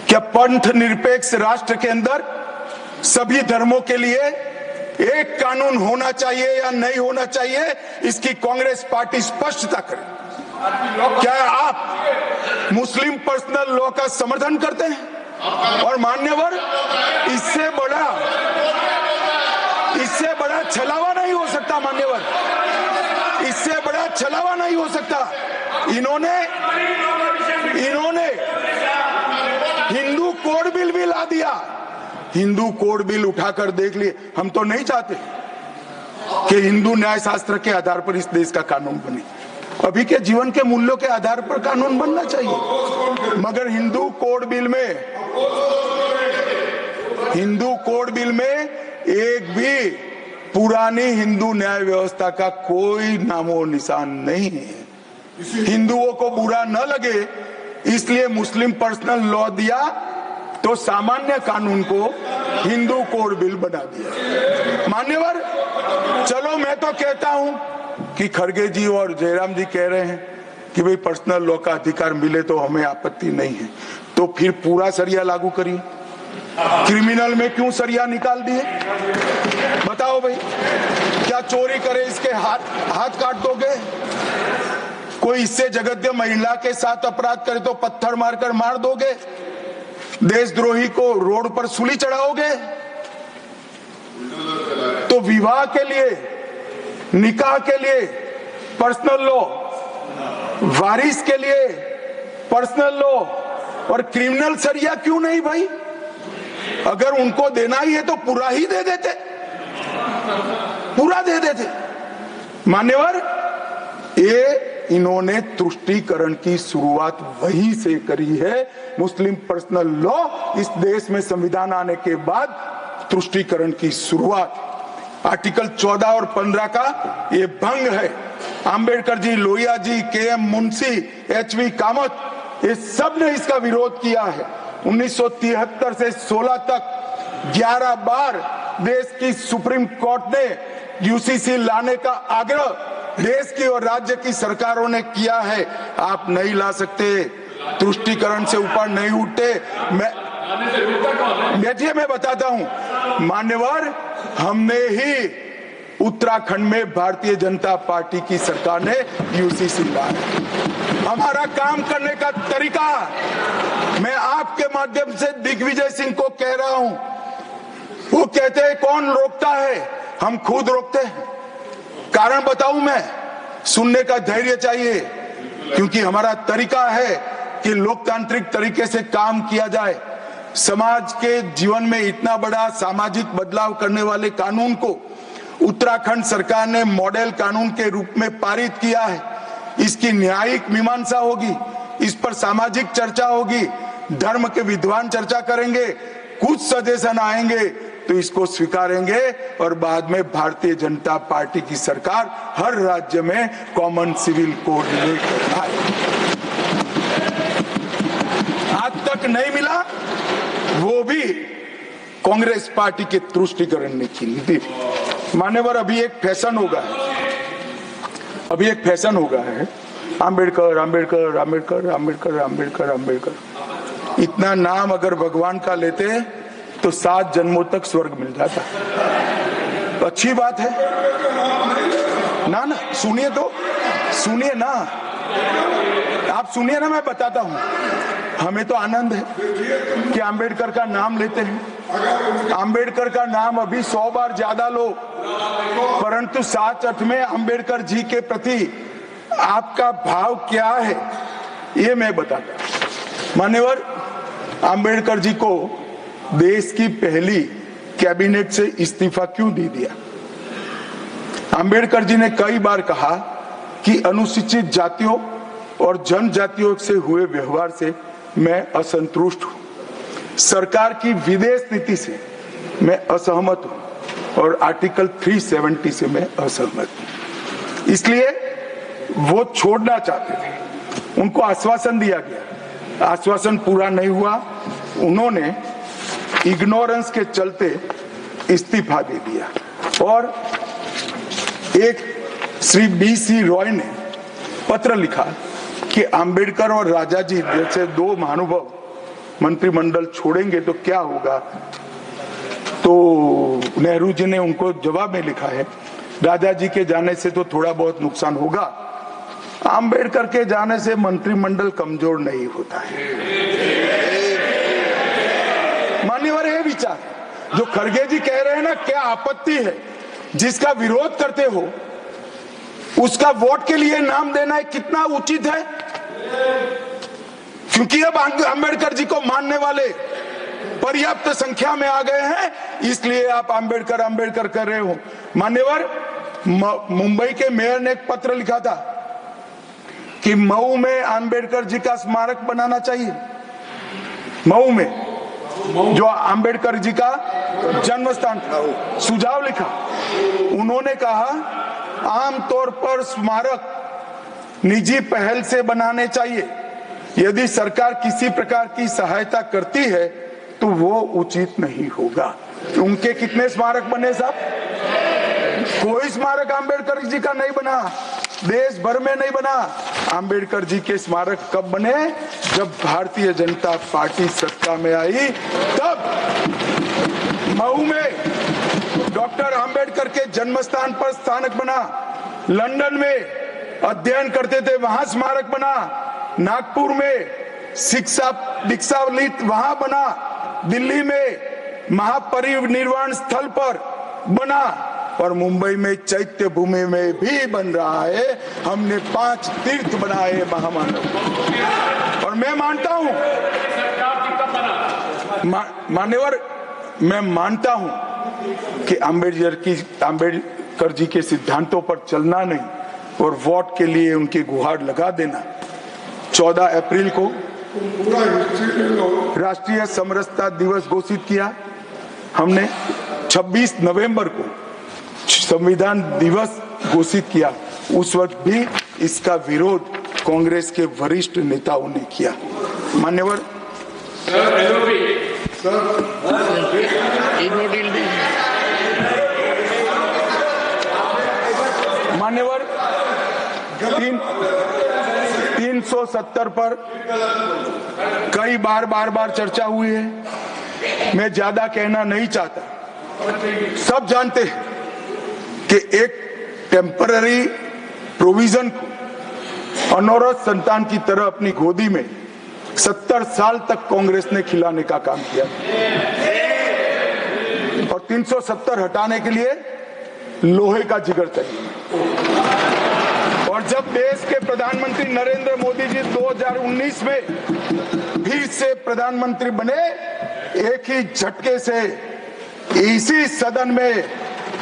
क्या पंथ निरपेक्ष राष्ट्र के अंदर सभी धर्मों के लिए एक कानून होना चाहिए या नहीं होना चाहिए, इसकी कांग्रेस पार्टी स्पष्टता करे। क्या आप मुस्लिम पर्सनल लॉ का समर्थन करते हैं? और मान्यवर, इससे बड़ा छलावा नहीं हो सकता। मान्यवर, इससे बड़ा छलावा नहीं हो सकता। इन्होंने हिंदू कोड बिल भी ला दिया। हिंदू कोड बिल उठाकर देख लिए। हम तो नहीं चाहते कि हिंदू न्याय शास्त्र के आधार पर इस देश का कानून बने। अभी के जीवन के मूल्यों के आधार पर कानून बनना चाहिए। मगर हिंदू कोड बिल में एक भी पुरानी हिंदू न्याय व्यवस्था का कोई नामो निशान नहीं है। हिंदुओं को बुरा न लगे इसलिए मुस्लिम पर्सनल लॉ दिया, तो सामान्य कानून को हिंदू कोड बिल बना दिया। मान्यवर, चलो मैं तो कहता हूं कि खड़गे जी और जयराम जी कह रहे हैं कि भाई पर्सनल लॉ का अधिकार मिले तो हमें आपत्ति नहीं है, तो फिर पूरा सरिया लागू करिए। क्रिमिनल में क्यों सरिया निकाल दिए? बताओ भाई, क्या चोरी करे इसके हाथ काट दोगे? कोई इससे जगद्य महिला के साथ अपराध करे तो पत्थर मारकर मार दोगे? देशद्रोही को रोड पर सूली चढ़ाओगे? तो विवाह के लिए, निकाह के लिए पर्सनल लॉ, वारिस के लिए पर्सनल लॉ और क्रिमिनल सरिया क्यों नहीं भाई? अगर उनको देना ही है तो पूरा ही दे देते, पूरा दे देते। मान्यवर, ये इन्होंने तुष्टीकरण की शुरुआत वहीं से करी है। मुस्लिम पर्सनल लॉ इस देश में संविधान आने के बाद तुष्टीकरण की शुरुआत। आर्टिकल 14 और 15 का ये भंग है। अंबेडकर जी, लोहिया जी, के.एम. मुंशी, एच.वी. कामत, ये सब ने इसका विरोध किया है। 1973 से 16 तक 11 बार देश की सुप्रीम कोर्ट ने यूसीसी लाने का आग्रह देश की और राज्य की सरकारों ने किया है। आप नहीं ला सकते, तुष्टीकरण से ऊपर नहीं उठते। मैं बताता हूं मान्यवर, हमने ही उत्तराखंड में भारतीय जनता पार्टी की सरकार ने यूसीसी लाया। हमारा काम करने का तरीका, मैं आपके माध्यम से दिग्विजय सिंह को कह रहा हूं, वो कहते हैं कौन रोकता है? हम खुद रोकते हैं। कारण बताऊं मैं? सुनने का धैर्य चाहिए, क्योंकि हमारा तरीका है कि लोकतांत्रिक तरीके से काम किया जाए। समाज के जीवन में इतना बड़ा सामाजिक बदलाव करने वाले कानून को उत्तराखंड सरकार ने मॉडल कानून के रूप में पारित किया है। इसकी न्यायिक मीमांसा होगी, इस पर सामाजिक चर्चा होगी, धर्म के विद्वान चर्चा करेंगे, कुछ सजेशन आएंगे तो इसको स्वीकारेंगे और बाद में भारतीय जनता पार्टी की सरकार हर राज्य में कॉमन सिविल कोड लेकर आए। आज तक नहीं मिला, वो भी कांग्रेस पार्टी के तुष्टीकरण ने की नीति। मान्यवर, अभी एक फैशन होगा है अंबेडकर अंबेडकर अंबेडकर अंबेडकर अंबेडकर अंबेडकर। इतना नाम अगर भगवान का लेते तो 7 जन्मों तक स्वर्ग मिल जाता। तो अच्छी बात है ना? सुनिए तो, सुनिए ना, आप सुनिए ना, मैं बताता हूं। हमें तो आनंद है कि अंबेडकर का नाम लेते हैं। अंबेडकर का नाम अभी 100 बार ज्यादा लो, परंतु 7-8 में अंबेडकर जी के प्रति आपका भाव क्या है ये मैं बताता हूं। मान्यवर, अंबेडकर जी को देश की पहली कैबिनेट से इस्तीफा क्यों दे दिया? अंबेडकर जी ने कई बार कहा कि अनुसूचित जातियों और जनजातियों से हुए व्यवहार से मैं असंतुष्ट हूं, सरकार की विदेश नीति से मैं असहमत हूं और आर्टिकल 370 से मैं असहमत हूं। इसलिए वो छोड़ना चाहते थे। उनको आश्वासन दिया गया, आश्वासन पूरा नहीं हुआ। उन्होंने इग्नोरेंस के चलते इस्तीफा दे दिया और एक श्री B.C. रॉय ने पत्र लिखा कि अंबेडकर और राजा जी जैसे 2 महानुभाव मंत्रिमंडल छोड़ेंगे तो क्या होगा। तो नेहरू जी ने उनको जवाब में लिखा है, राजा जी के जाने से तो थोड़ा बहुत नुकसान होगा, अंबेडकर के जाने से मंत्रिमंडल कमजोर नहीं होता है। मान्यवर, ये विचार जो खड़गे जी कह रहे हैं ना, क्या आपत्ति है? जिसका विरोध करते हो उसका वोट के लिए नाम देना कितना उचित है? क्योंकि अब अंबेडकर जी को मानने वाले पर्याप्त संख्या में आ गए हैं, इसलिए आप अंबेडकर अंबेडकर कर रहे हो। मान्यवर, मुंबई के मेयर ने एक पत्र लिखा था कि मऊ में अंबेडकर जी का स्मारक बनाना चाहिए। मऊ में जो अंबेडकर जी का जन्म स्थान था, सुझाव लिखा। उन्होंने कहा आमतौर पर स्मारक निजी पहल से बनाने चाहिए। यदि सरकार किसी प्रकार की सहायता करती है तो वो उचित नहीं होगा। उनके कितने स्मारक बने साहब? कोई स्मारक अंबेडकर जी का नहीं बना, देश भर में नहीं बना। अंबेडकर जी के स्मारक कब बने? जब भारतीय जनता पार्टी सत्ता में आई, तब मऊ में डॉक्टर अंबेडकर के जन्म स्थान पर स्मारक बना। लंदन में अध्ययन करते थे, वहां स्मारक बना। नागपुर में शिक्षा दीक्षावलित वहां बना। दिल्ली में महापरिनिर्वाण स्थल पर बना, और मुंबई में चैत्य भूमि में भी बन रहा है। हमने 5 तीर्थ बनाए महामानव। और मैं मानता हूं मान्यवर, मैं मानता हूं कि अंबेडकर जी के सिद्धांतों पर चलना नहीं और वोट के लिए उनकी गुहार लगा देना। 14 अप्रैल को राष्ट्रीय समरसता दिवस घोषित किया हमने। 26 नवंबर को संविधान दिवस घोषित किया। उस वक्त भी इसका विरोध कांग्रेस के वरिष्ठ नेताओं ने किया। मान्यवर, मान्यवर 370 पर कई बार चर्चा हुई है। मैं ज्यादा कहना नहीं चाहता। सब जानते हैं कि एक टेम्पररी प्रोविजन को अनौरत संतान की तरह अपनी गोदी में 70 साल तक कांग्रेस ने खिलाने का काम किया, और 370 हटाने के लिए लोहे का जिगर चाहिए। और जब देश के प्रधानमंत्री नरेंद्र मोदी जी 2019 में फिर से प्रधानमंत्री बने, एक ही झटके से इसी सदन में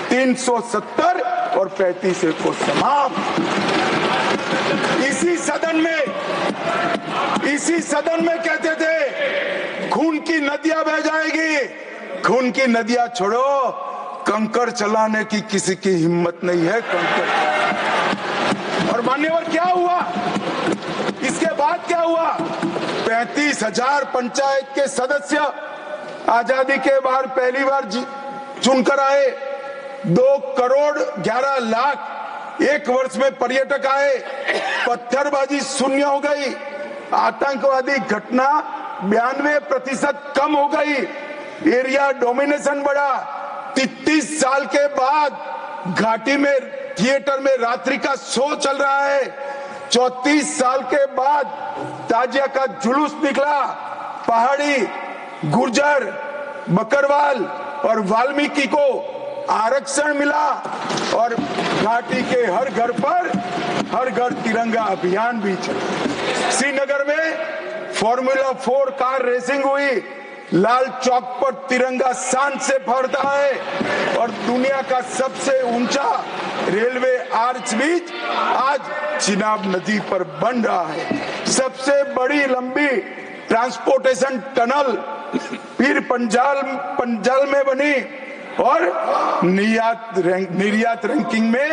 370 और 35 को समाप्त। इसी सदन में कहते थे खून की नदियां बह जाएगी। खून की नदियां छोड़ो, कंकड़ चलाने की किसी की हिम्मत नहीं है। और मान्यवर क्या हुआ? इसके बाद क्या हुआ? 35,000 पंचायत के सदस्य आजादी के बाद पहली बार चुनकर आए। 2 करोड़ 11 लाख एक वर्ष में पर्यटक आए। पत्थरबाजी शून्य हो गई। आतंकवादी घटना 92% कम हो गई। एरिया डोमिनेशन बढ़ा। 33 साल के बाद घाटी में थिएटर में रात्रि का शो चल रहा है। 34 साल के बाद ताजिया का जुलूस निकला। पहाड़ी, गुर्जर, बकरवाल और वाल्मीकि को आरक्षण मिला, और घाटी के हर घर तिरंगा अभियान भी चला। श्रीनगर में फॉर्मूला 4 कार रेसिंग हुई। लाल चौक पर तिरंगा शान से फहरता है, और दुनिया का सबसे ऊंचा रेलवे आर्च ब्रिज आज चिनाब नदी पर बन रहा है। सबसे बड़ी लंबी ट्रांसपोर्टेशन टनल फिर पंजाल में बनी, और निर्यात रैंकिंग में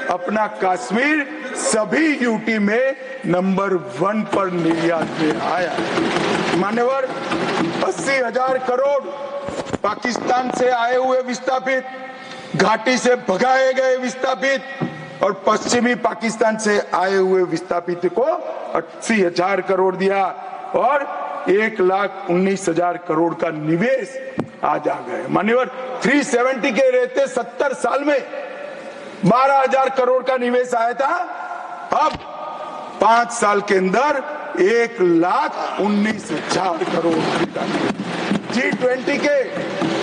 अपना कश्मीर सभी यूटी में नंबर 1 पर निर्यात में आया। मान्यवर 80,000 करोड़ पाकिस्तान से आए हुए विस्थापित, घाटी से भगाए गए विस्थापित और पश्चिमी पाकिस्तान से आए हुए विस्थापित को 80,000 करोड़ दिया, और 1,19,000 करोड़ का निवेश आज आ गए। मान्यवर 370 के रहते 70 साल में 12,000 करोड़ का निवेश आया था। अब 5 साल के अंदर 1,19,000 करोड़ का। G20 के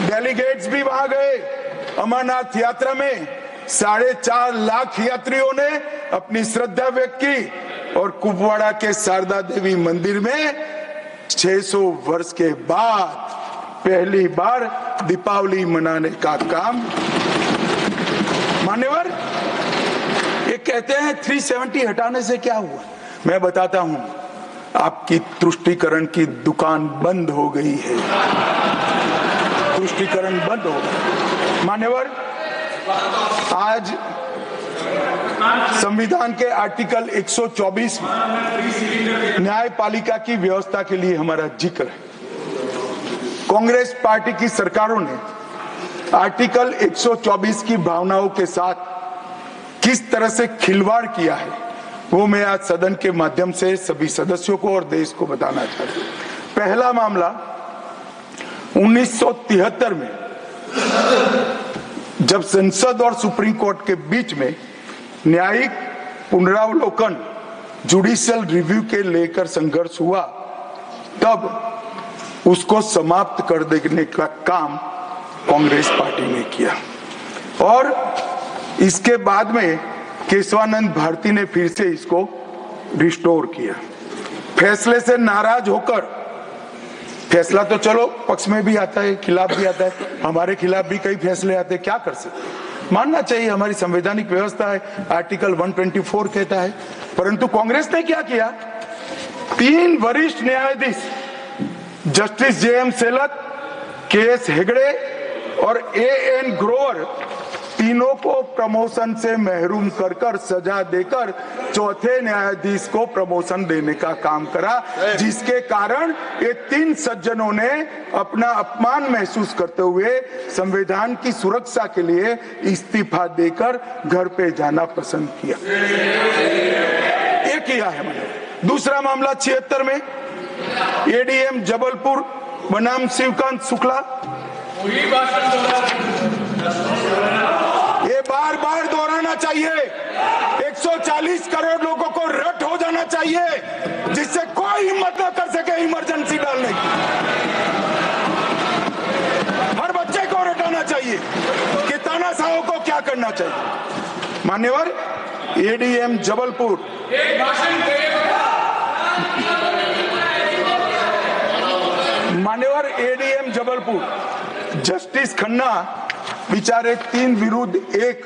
डेलीगेट्स भी वहां गए। अमरनाथ यात्रा में 4.5 लाख यात्रियों ने अपनी श्रद्धा व्यक्त की, और कुपवाड़ा के शारदा देवी मंदिर में 600 वर्ष के बाद पहली बार दीपावली मनाने का काम। मान्यवर ये कहते हैं 370 हटाने से क्या हुआ? मैं बताता हूं, आपकी तुष्टीकरण की दुकान बंद हो गई है। तुष्टीकरण बंद हो गया। मान्यवर, आज संविधान के आर्टिकल 124 में न्यायपालिका की व्यवस्था के लिए हमारा जिक्र है। कांग्रेस पार्टी की सरकारों ने आर्टिकल 124 की भावनाओं के साथ किस तरह से खिलवाड़ किया है, वो मैं आज सदन के माध्यम से सभी सदस्यों को और देश को बताना चाहता हूं। पहला मामला 1973 में जब संसद और सुप्रीम कोर्ट के बीच में न्यायिक पुनरावलोकन जुडिशियल रिव्यू के लेकर संघर्ष हुआ, तब उसको समाप्त कर देने का काम कांग्रेस पार्टी ने किया और इसके बाद में केशवानंद भारती ने फिर से इसको रिस्टोर किया। फैसले से नाराज होकर, फैसला तो चलो पक्ष में भी आता है, खिलाफ भी आता है, हमारे खिलाफ भी कई फैसले आते हैं, क्या कर सकते, मानना चाहिए, हमारी संवैधानिक व्यवस्था है, आर्टिकल 124 कहता है। परंतु कांग्रेस ने क्या किया, 3 वरिष्ठ न्यायाधीश जस्टिस JM सेलत, KS हेगड़े और AN ग्रोवर, तीनों को प्रमोशन से महरूम कर सजा देकर चौथे न्यायाधीश को प्रमोशन देने का काम करा, जिसके कारण ये 3 सज्जनों ने अपना अपमान महसूस करते हुए संविधान की सुरक्षा के लिए इस्तीफा देकर घर पे जाना पसंद किया। ये किया है मैंने। दूसरा मामला 76 में ADM जबलपुर बनाम शिवकांत शुक्ला, ये बार बार दोहराना चाहिए, 140 करोड़ लोगों को रट हो जाना चाहिए जिससे कोई हिम्मत न कर सके इमरजेंसी डालने की। हर बच्चे को रटाना चाहिए कि तानाशाहों को क्या करना चाहिए। मान्यवर, ADM जबलपुर मान्यवर ADM जबलपुर जस्टिस खन्ना बेचारे 3 विरुद्ध 1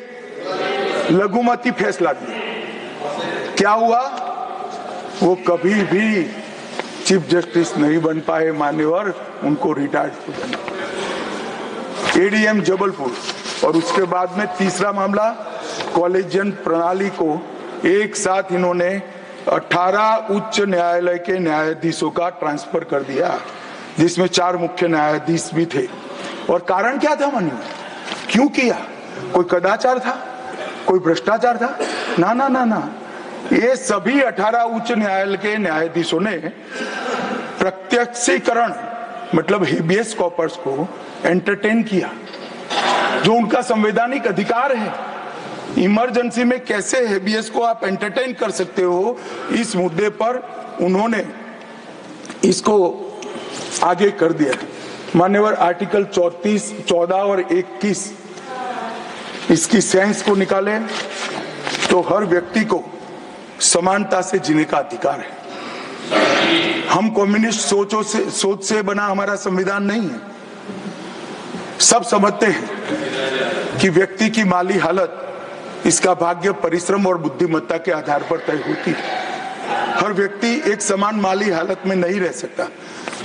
लघुमती फैसला दिया। क्या हुआ, वो कभी भी चीफ जस्टिस नहीं बन पाए। मान्यवर, उनको रिटायर्ड हो जाना। ADM जबलपुर और उसके बाद में तीसरा मामला कॉलेजियन प्रणाली को एक साथ इन्होंने 18 उच्च न्यायालय के न्यायाधीशों का ट्रांसफर कर दिया, जिसमें 4 मुख्य न्यायाधीश भी थे। और कारण क्या था मान्यवर, क्यों किया, कोई कदाचार था, कोई भ्रष्टाचार था? ना ना ना ना, ये सभी 18 उच्च न्यायालय के न्यायाधीशों ने प्रत्यक्षीकरण मतलब हेबियस कॉर्पस को एंटरटेन किया, जो उनका संवैधानिक अधिकार है। इमरजेंसी में कैसे हेबियस को आप एंटरटेन कर सकते हो, इस मुद्दे पर उन्होंने इसको आगे कर दिया। मान्यवर, आर्टिकल 34, 14 और 21 इसकी सेंस को निकाले तो हर व्यक्ति को समानता से जीने का अधिकार है। हम कम्युनिस्ट सोच से बना हमारा संविधान नहीं है। सब समझते हैं कि व्यक्ति की माली हालत इसका भाग्य, परिश्रम और बुद्धिमत्ता के आधार पर तय होती है। हर व्यक्ति एक समान माली हालत में नहीं रह सकता,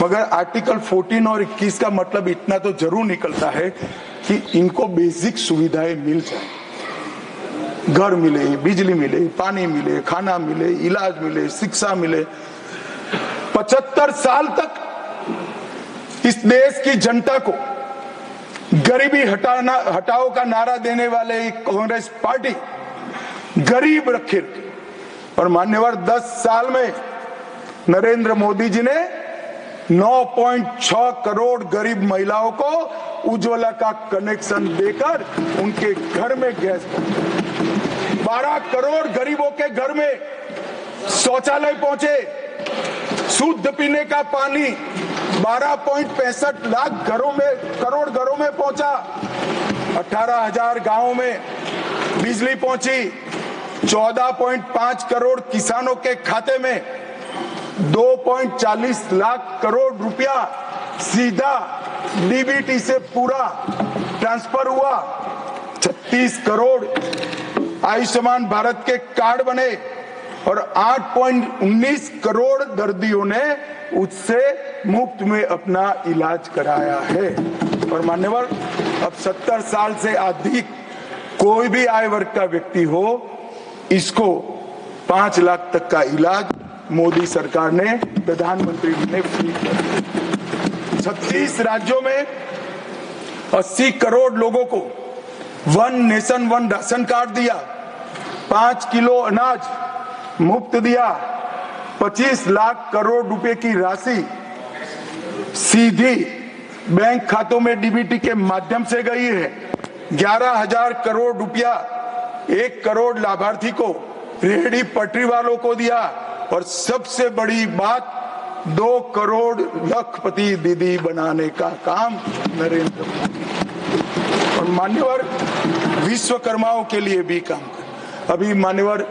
मगर आर्टिकल 14 और 21 का मतलब इतना तो जरूर निकलता है कि इनको बेसिक सुविधाएं मिल जाए, घर मिले, बिजली मिले, पानी मिले, खाना मिले, इलाज मिले, शिक्षा मिले। 75 साल तक इस देश की जनता को गरीबी हटाओ का नारा देने वाले कांग्रेस पार्टी गरीब रखे। और मान्यवर, 10 साल में नरेंद्र मोदी जी ने 9.6 करोड़ गरीब महिलाओं को उज्ज्वला का कनेक्शन देकर उनके घर में गैस, 12 करोड़ गरीबों के घर में शौचालय पहुंचे, शुद्ध पीने का पानी 12.65 लाख करोड़ घरों में पहुंचा, 18,000 गांवों में बिजली पहुंची, 14.5 करोड़ किसानों के खाते में 2.40 लाख करोड़ रुपया सीधा डीबीटी से पूरा ट्रांसफर हुआ, 36 करोड़ आयुष्मान भारत के कार्ड बने, और 8.19 करोड़ दर्दियों ने उससे मुफ्त में अपना इलाज कराया है। और मान्यवर, अब 70 साल से अधिक कोई भी आय वर्ग का व्यक्ति हो, इसको 5 लाख तक का इलाज मोदी सरकार ने, प्रधानमंत्री ने फ्री कर दिया। 36 राज्यों में 80 करोड़ लोगों को one nation one ration card दिया, 5 किलो अनाज मुफ्त दिया, 25 लाख करोड़ रुपए की राशि सीधी बैंक खातों में डीबीटी के माध्यम से गई है। 11,000 करोड़ रुपया 1 करोड़ लाभार्थी को, रेहड़ी पटरी वालों को दिया। और सबसे बड़ी बात, 2 करोड़ लखपति दीदी बनाने का काम नरेंद्र मोदी। और मान्यवर, विश्वकर्माओं के लिए भी काम कर। अभी मान्यवर,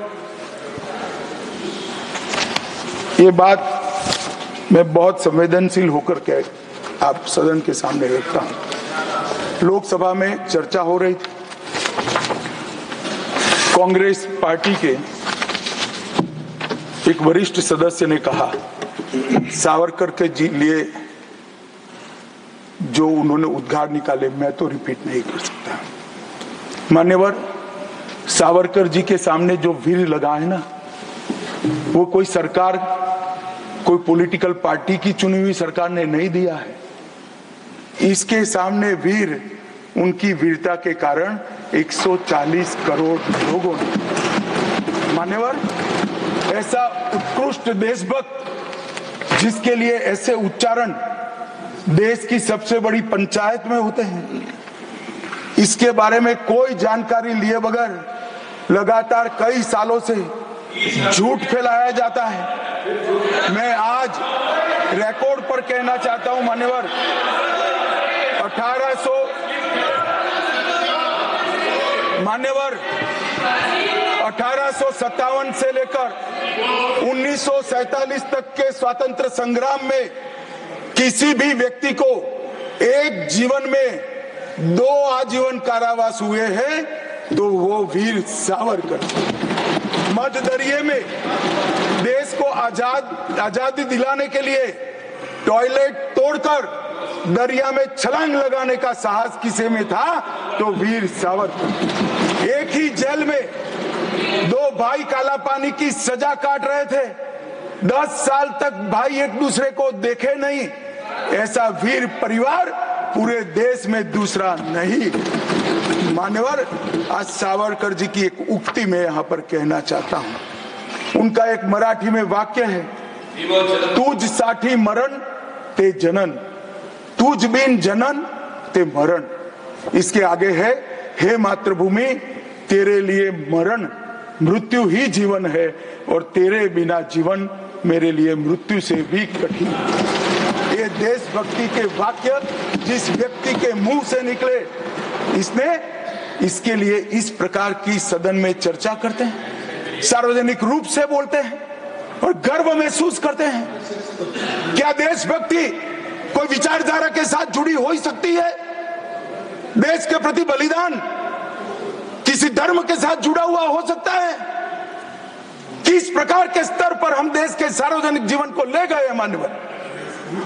ये बात मैं बहुत संवेदनशील होकर के आप सदन के सामने रखता हूं। लोकसभा में चर्चा हो रही थी, कांग्रेस पार्टी के एक वरिष्ठ सदस्य ने कहा, सावरकर के लिए जो उन्होंने उद्गार निकाले मैं तो रिपीट नहीं कर सकता। मान्यवर, सावरकर जी के सामने जो वीर लगा है ना, वो कोई सरकार, कोई पॉलिटिकल पार्टी की चुनी हुई सरकार ने नहीं दिया है। इसके सामने वीर, उनकी वीरता के कारण 140 करोड़ लोगों ने। मान्यवर, ऐसा उत्कृष्ट देशभक्त जिसके लिए ऐसे उच्चारण देश की सबसे बड़ी पंचायत में होते हैं, इसके बारे में कोई जानकारी लिए बगैर लगातार कई सालों से झूठ फैलाया जाता है। मैं आज रिकॉर्ड पर कहना चाहता हूं मान्यवर, 1857 से लेकर 1947 तक के स्वतंत्र संग्राम में किसी भी व्यक्ति को एक जीवन में 2 आजीवन कारावास हुए हैं तो वो वीर सावरकर। मध्य दरिये में देश को आजादी दिलाने के लिए टॉयलेट तोड़कर दरिया में छलांग लगाने का साहस किसी में था तो वीर सावरकर। एक ही जेल में 2 भाई काला पानी की सजा काट रहे थे, 10 साल तक भाई एक दूसरे को देखे नहीं। ऐसा वीर परिवार पूरे देश में दूसरा नहीं। मान्यवर, आज सावरकर जी की एक उक्ति मैं यहाँ पर कहना चाहता हूँ। उनका एक मराठी में वाक्य है, तुझ साठी मरण ते जनन, तुझ बिन जनन ते मरण। इसके आगे है, हे मातृभूमि तेरे लिए मरण मृत्यु ही जीवन है और तेरे बिना जीवन मेरे लिए मृत्यु से भी कठिन। ये देशभक्ति के वाक्य जिस व्यक्ति के मुंह से निकले, इसके लिए इस प्रकार की सदन में चर्चा करते हैं, सार्वजनिक रूप से बोलते हैं और गर्व महसूस करते हैं। क्या देशभक्ति कोई विचारधारा के साथ जुड़ी हो ही सकती है? देश के प्रति बलिदान किसी धर्म के साथ जुड़ा हुआ हो सकता है? किस प्रकार के स्तर पर हम देश के सार्वजनिक जीवन को ले गए मान्यवर,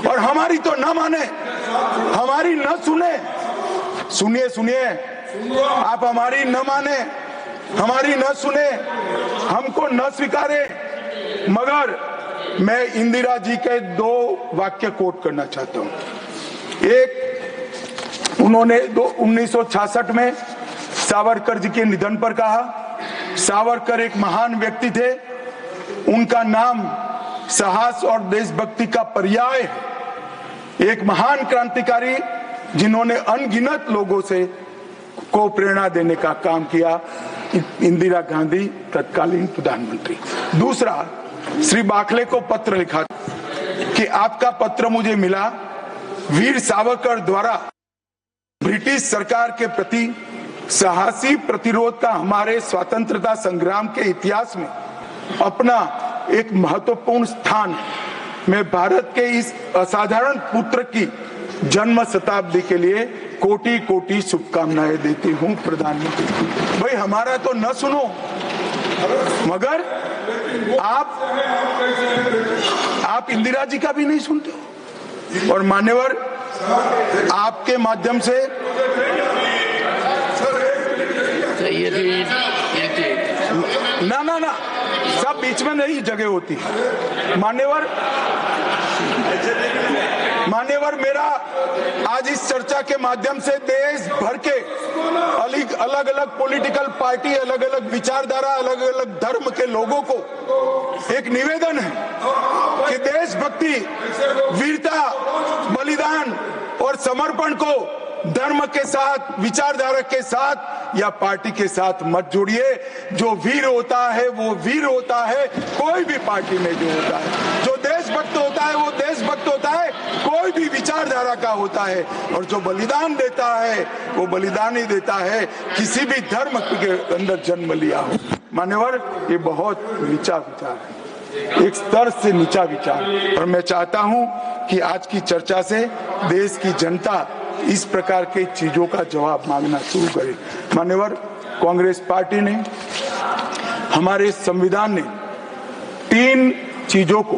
और हमारी तो न माने, हमारी न सुने। सुनिए सुनिए, आप हमारी न माने, हमारी न सुने, हमको न स्वीकारे, मगर मैं इंदिरा जी के 2 वाक्य कोट करना चाहता हूं। एक, उन्होंने 1966 में सावरकर जी के निधन पर कहा, सावरकर एक महान व्यक्ति थे, उनका नाम साहस और देशभक्ति का पर्याय है। एक महान क्रांतिकारी जिन्होंने अनगिनत लोगों को प्रेरणा देने का काम किया, इंदिरा गांधी तत्कालीन प्रधानमंत्री। दूसरा, श्री बाखले को पत्र लिखा कि आपका पत्र मुझे मिला, वीर सावरकर द्वारा ब्रिटिश सरकार के प्रति साहसी प्रतिरोध का हमारे स्वतंत्रता संग्राम के इतिहास में अपना एक महत्वपूर्ण स्थान। मैं भारत के इस असाधारण पुत्र की जन्म शताब्दी के लिए कोटि कोटि शुभकामनाएं देती हूं प्रधानमंत्री। भाई हमारा तो न सुनो, मगर आप इंदिरा जी का भी नहीं सुनते हो। और मान्यवर, आपके माध्यम से ना सब बीच में नहीं जगह होती। मान्यवर, मेरा आज इस चर्चा के माध्यम से देश भर के अलग अलग पॉलिटिकल पार्टी, अलग अलग विचारधारा, अलग अलग धर्म के लोगों को एक निवेदन है कि देशभक्ति, वीरता, बलिदान और समर्पण को धर्म के साथ, विचारधारा के साथ या पार्टी के साथ मत जोड़िए। जो वीर होता है वो वीर होता है, कोई भी पार्टी में जो होता है। जो देशभक्त होता है वो देशभक्त होता है, कोई भी विचारधारा का होता है। और जो बलिदान देता है वो बलिदान ही देता है, किसी भी धर्म के अंदर जन्म लिया हो। मान्यवर, ये बहुत नीचा विचार है, एक स्तर से नीचा विचार। और मैं चाहता हूं कि आज की चर्चा से देश की जनता इस प्रकार के चीजों का जवाब मांगना शुरू करे। मान्यवर, कांग्रेस पार्टी ने, हमारे संविधान ने 3 चीजों को,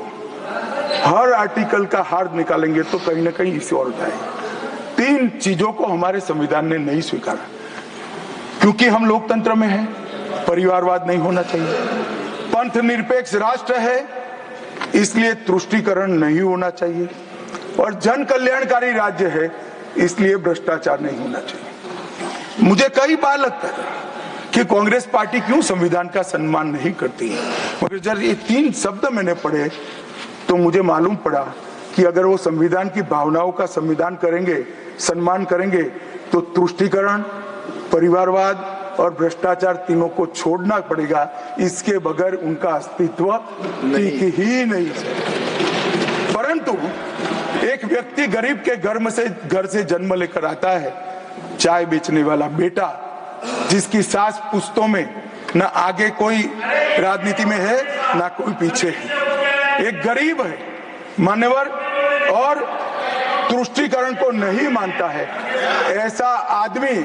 हर आर्टिकल का हार्द निकालेंगे तो कहीं ना कहीं इसे और उठाएंगे। 3 चीजों को हमारे संविधान ने नहीं स्वीकारा, क्योंकि हम लोकतंत्र में हैं, परिवारवाद नहीं होना चाहिए, पंथ निरपेक्ष राष्ट्र है इसलिए तुष्टीकरण नहीं होना चाहिए, और जन कल्याणकारी राज्य है इसलिए भ्रष्टाचार नहीं होना चाहिए। मुझे कई बार लगता है कि कांग्रेस पार्टी क्यों संविधान का सम्मान नहीं करती है, मगर जब ये 3 शब्द मैंने पढ़े तो मुझे मालूम पड़ा कि अगर वो संविधान की भावनाओं का संविधान करेंगे, सम्मान करेंगे, तो तुष्टीकरण, परिवारवाद और भ्रष्टाचार तीनों को छोड़ना पड़ेगा। इसके बगैर उनका अस्तित्व टिक ही नहीं सकता। परंतु एक व्यक्ति गरीब के घर से जन्म लेकर आता है, चाय बेचने वाला बेटा, जिसकी सास पुश्तों में न आगे कोई राजनीति में है ना कोई पीछे है, एक गरीब है मान्यवर, और तुष्टीकरण को नहीं मानता है। ऐसा आदमी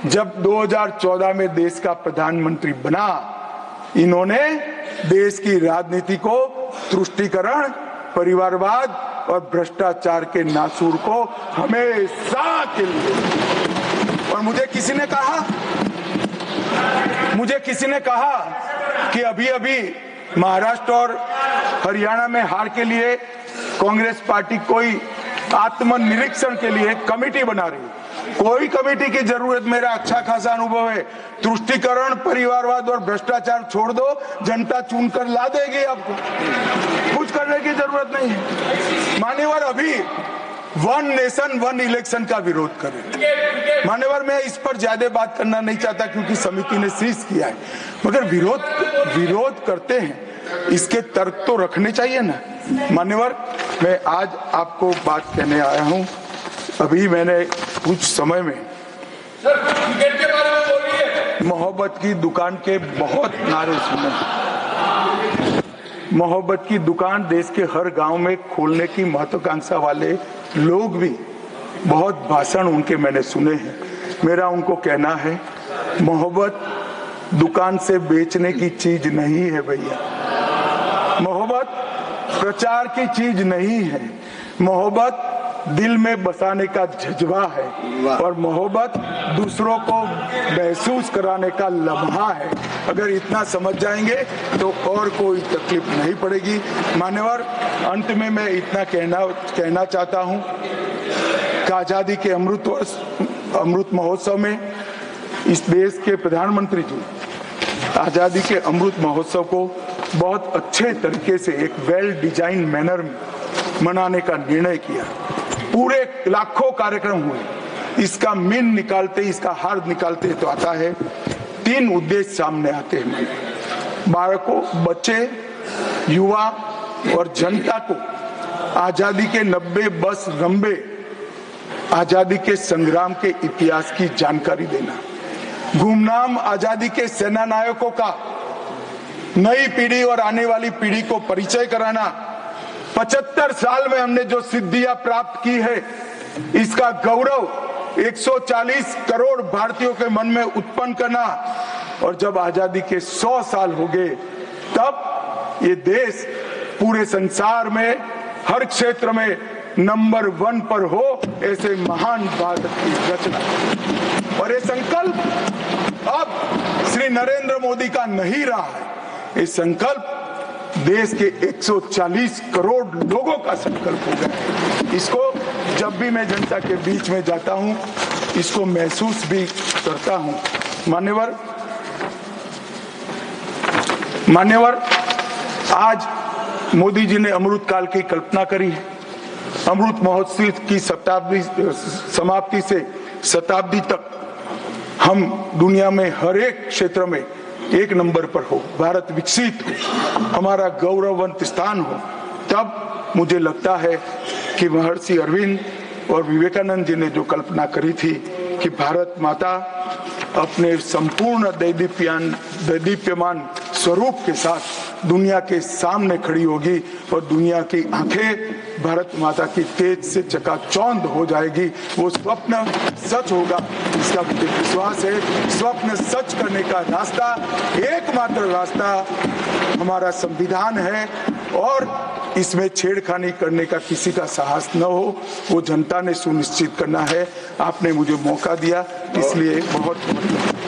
जब 2014 में देश का प्रधानमंत्री बना, इन्होंने देश की राजनीति को तुष्टीकरण, परिवारवाद और भ्रष्टाचार के नासूर को हमेशा के लिए। और मुझे किसी ने कहा कि अभी महाराष्ट्र और हरियाणा में हार के लिए कांग्रेस पार्टी कोई आत्मनिरीक्षण के लिए कमेटी बना रही है। कोई कमेटी की जरूरत, मेरा अच्छा खासा अनुभव है। तुष्टीकरण, परिवारवाद और भ्रष्टाचार छोड़ दो, जनता चुनकर ला देगी आपको, कुछ करने की जरूरत नहीं है। मान्यवर, अभी 1 नेशन 1 इलेक्शन का विरोध करें। मान्यवर, मैं इस पर ज्यादा बात करना नहीं चाहता क्योंकि समिति ने शीश किया है, मगर विरोध करते हैं, इसके तर्क तो रखने चाहिए ना। मान्यवर, मैं आज आपको बात कहने आया हूं। अभी मैंने कुछ समय में मोहब्बत की दुकान के बहुत नारे सुने। मोहब्बत की दुकान देश के हर गांव में खोलने की महत्वाकांक्षा वाले लोग भी बहुत भाषण उनके मैंने सुने हैं। मेरा उनको कहना है, मोहब्बत दुकान से बेचने की चीज नहीं है भैया। मोहब्बत प्रचार की चीज नहीं है। मोहब्बत दिल में बसाने का जज्बा है, और मोहब्बत दूसरों को महसूस कराने का लम्हा है। अगर इतना समझ जाएंगे तो और कोई तकलीफ नहीं पड़ेगी। मान्यवर, अंत में मैं इतना कहना चाहता हूं कि आजादी के अमृत महोत्सव में इस देश के प्रधानमंत्री जी आजादी के अमृत महोत्सव को बहुत अच्छे तरीके से एक वेल डिजाइन मैनर में मनाने का निर्णय किया। पूरे लाखों कार्यक्रम हुए। इसका मीन निकालते, इसका हार्द निकालते तो आता है 3 उद्देश्य सामने आते हैं। बालकों, बच्चे, युवा और जनता को आजादी के 90 बस लंबे आजादी के संग्राम के इतिहास की जानकारी देना। गुमनाम आजादी के सेना नायकों का नई पीढ़ी और आने वाली पीढ़ी को परिचय कराना। 75 साल में हमने जो सिद्धियां प्राप्त की है, इसका गौरव 140 करोड़ भारतीयों के मन में उत्पन्न करना। और जब आजादी के 100 साल हो गए, तब ये देश पूरे संसार में हर क्षेत्र में नंबर 1 पर हो, ऐसे महान भारत की रचना। और ये संकल्प अब श्री नरेंद्र मोदी का नहीं रहा है, ये संकल्प देश के 140 करोड़ लोगों का संकल्प हो गया है। इसको जब भी मैं जनता के बीच में जाता हूं, इसको महसूस भी करता हूं। मान्यवर, आज मोदी जी ने अमृत काल की कल्पना करी है। अमृत महोत्सव की समाप्ति से शताब्दी तक हम दुनिया में हर एक क्षेत्र में 1 नंबर पर हो, भारत विकसित हो, हमारा गौरववंत स्थान हो। तब मुझे लगता है कि महर्षि अरविंद और विवेकानंद जी ने जो कल्पना करी थी कि भारत माता अपने संपूर्ण दैदीप्यमान स्वरूप के साथ दुनिया के सामने खड़ी होगी और दुनिया की आंखें भारत माता की तेज से चकाचौंध हो जाएगी। वो स्वप्न सच होगा, इसका मुझे विश्वास है। स्वप्न सच करने का रास्ता, एकमात्र रास्ता हमारा संविधान है और इसमें छेड़खानी करने का किसी का साहस न हो, वो जनता ने सुनिश्चित करना है। आपने मुझे मौका दिया, इसलिए बहुत बहुत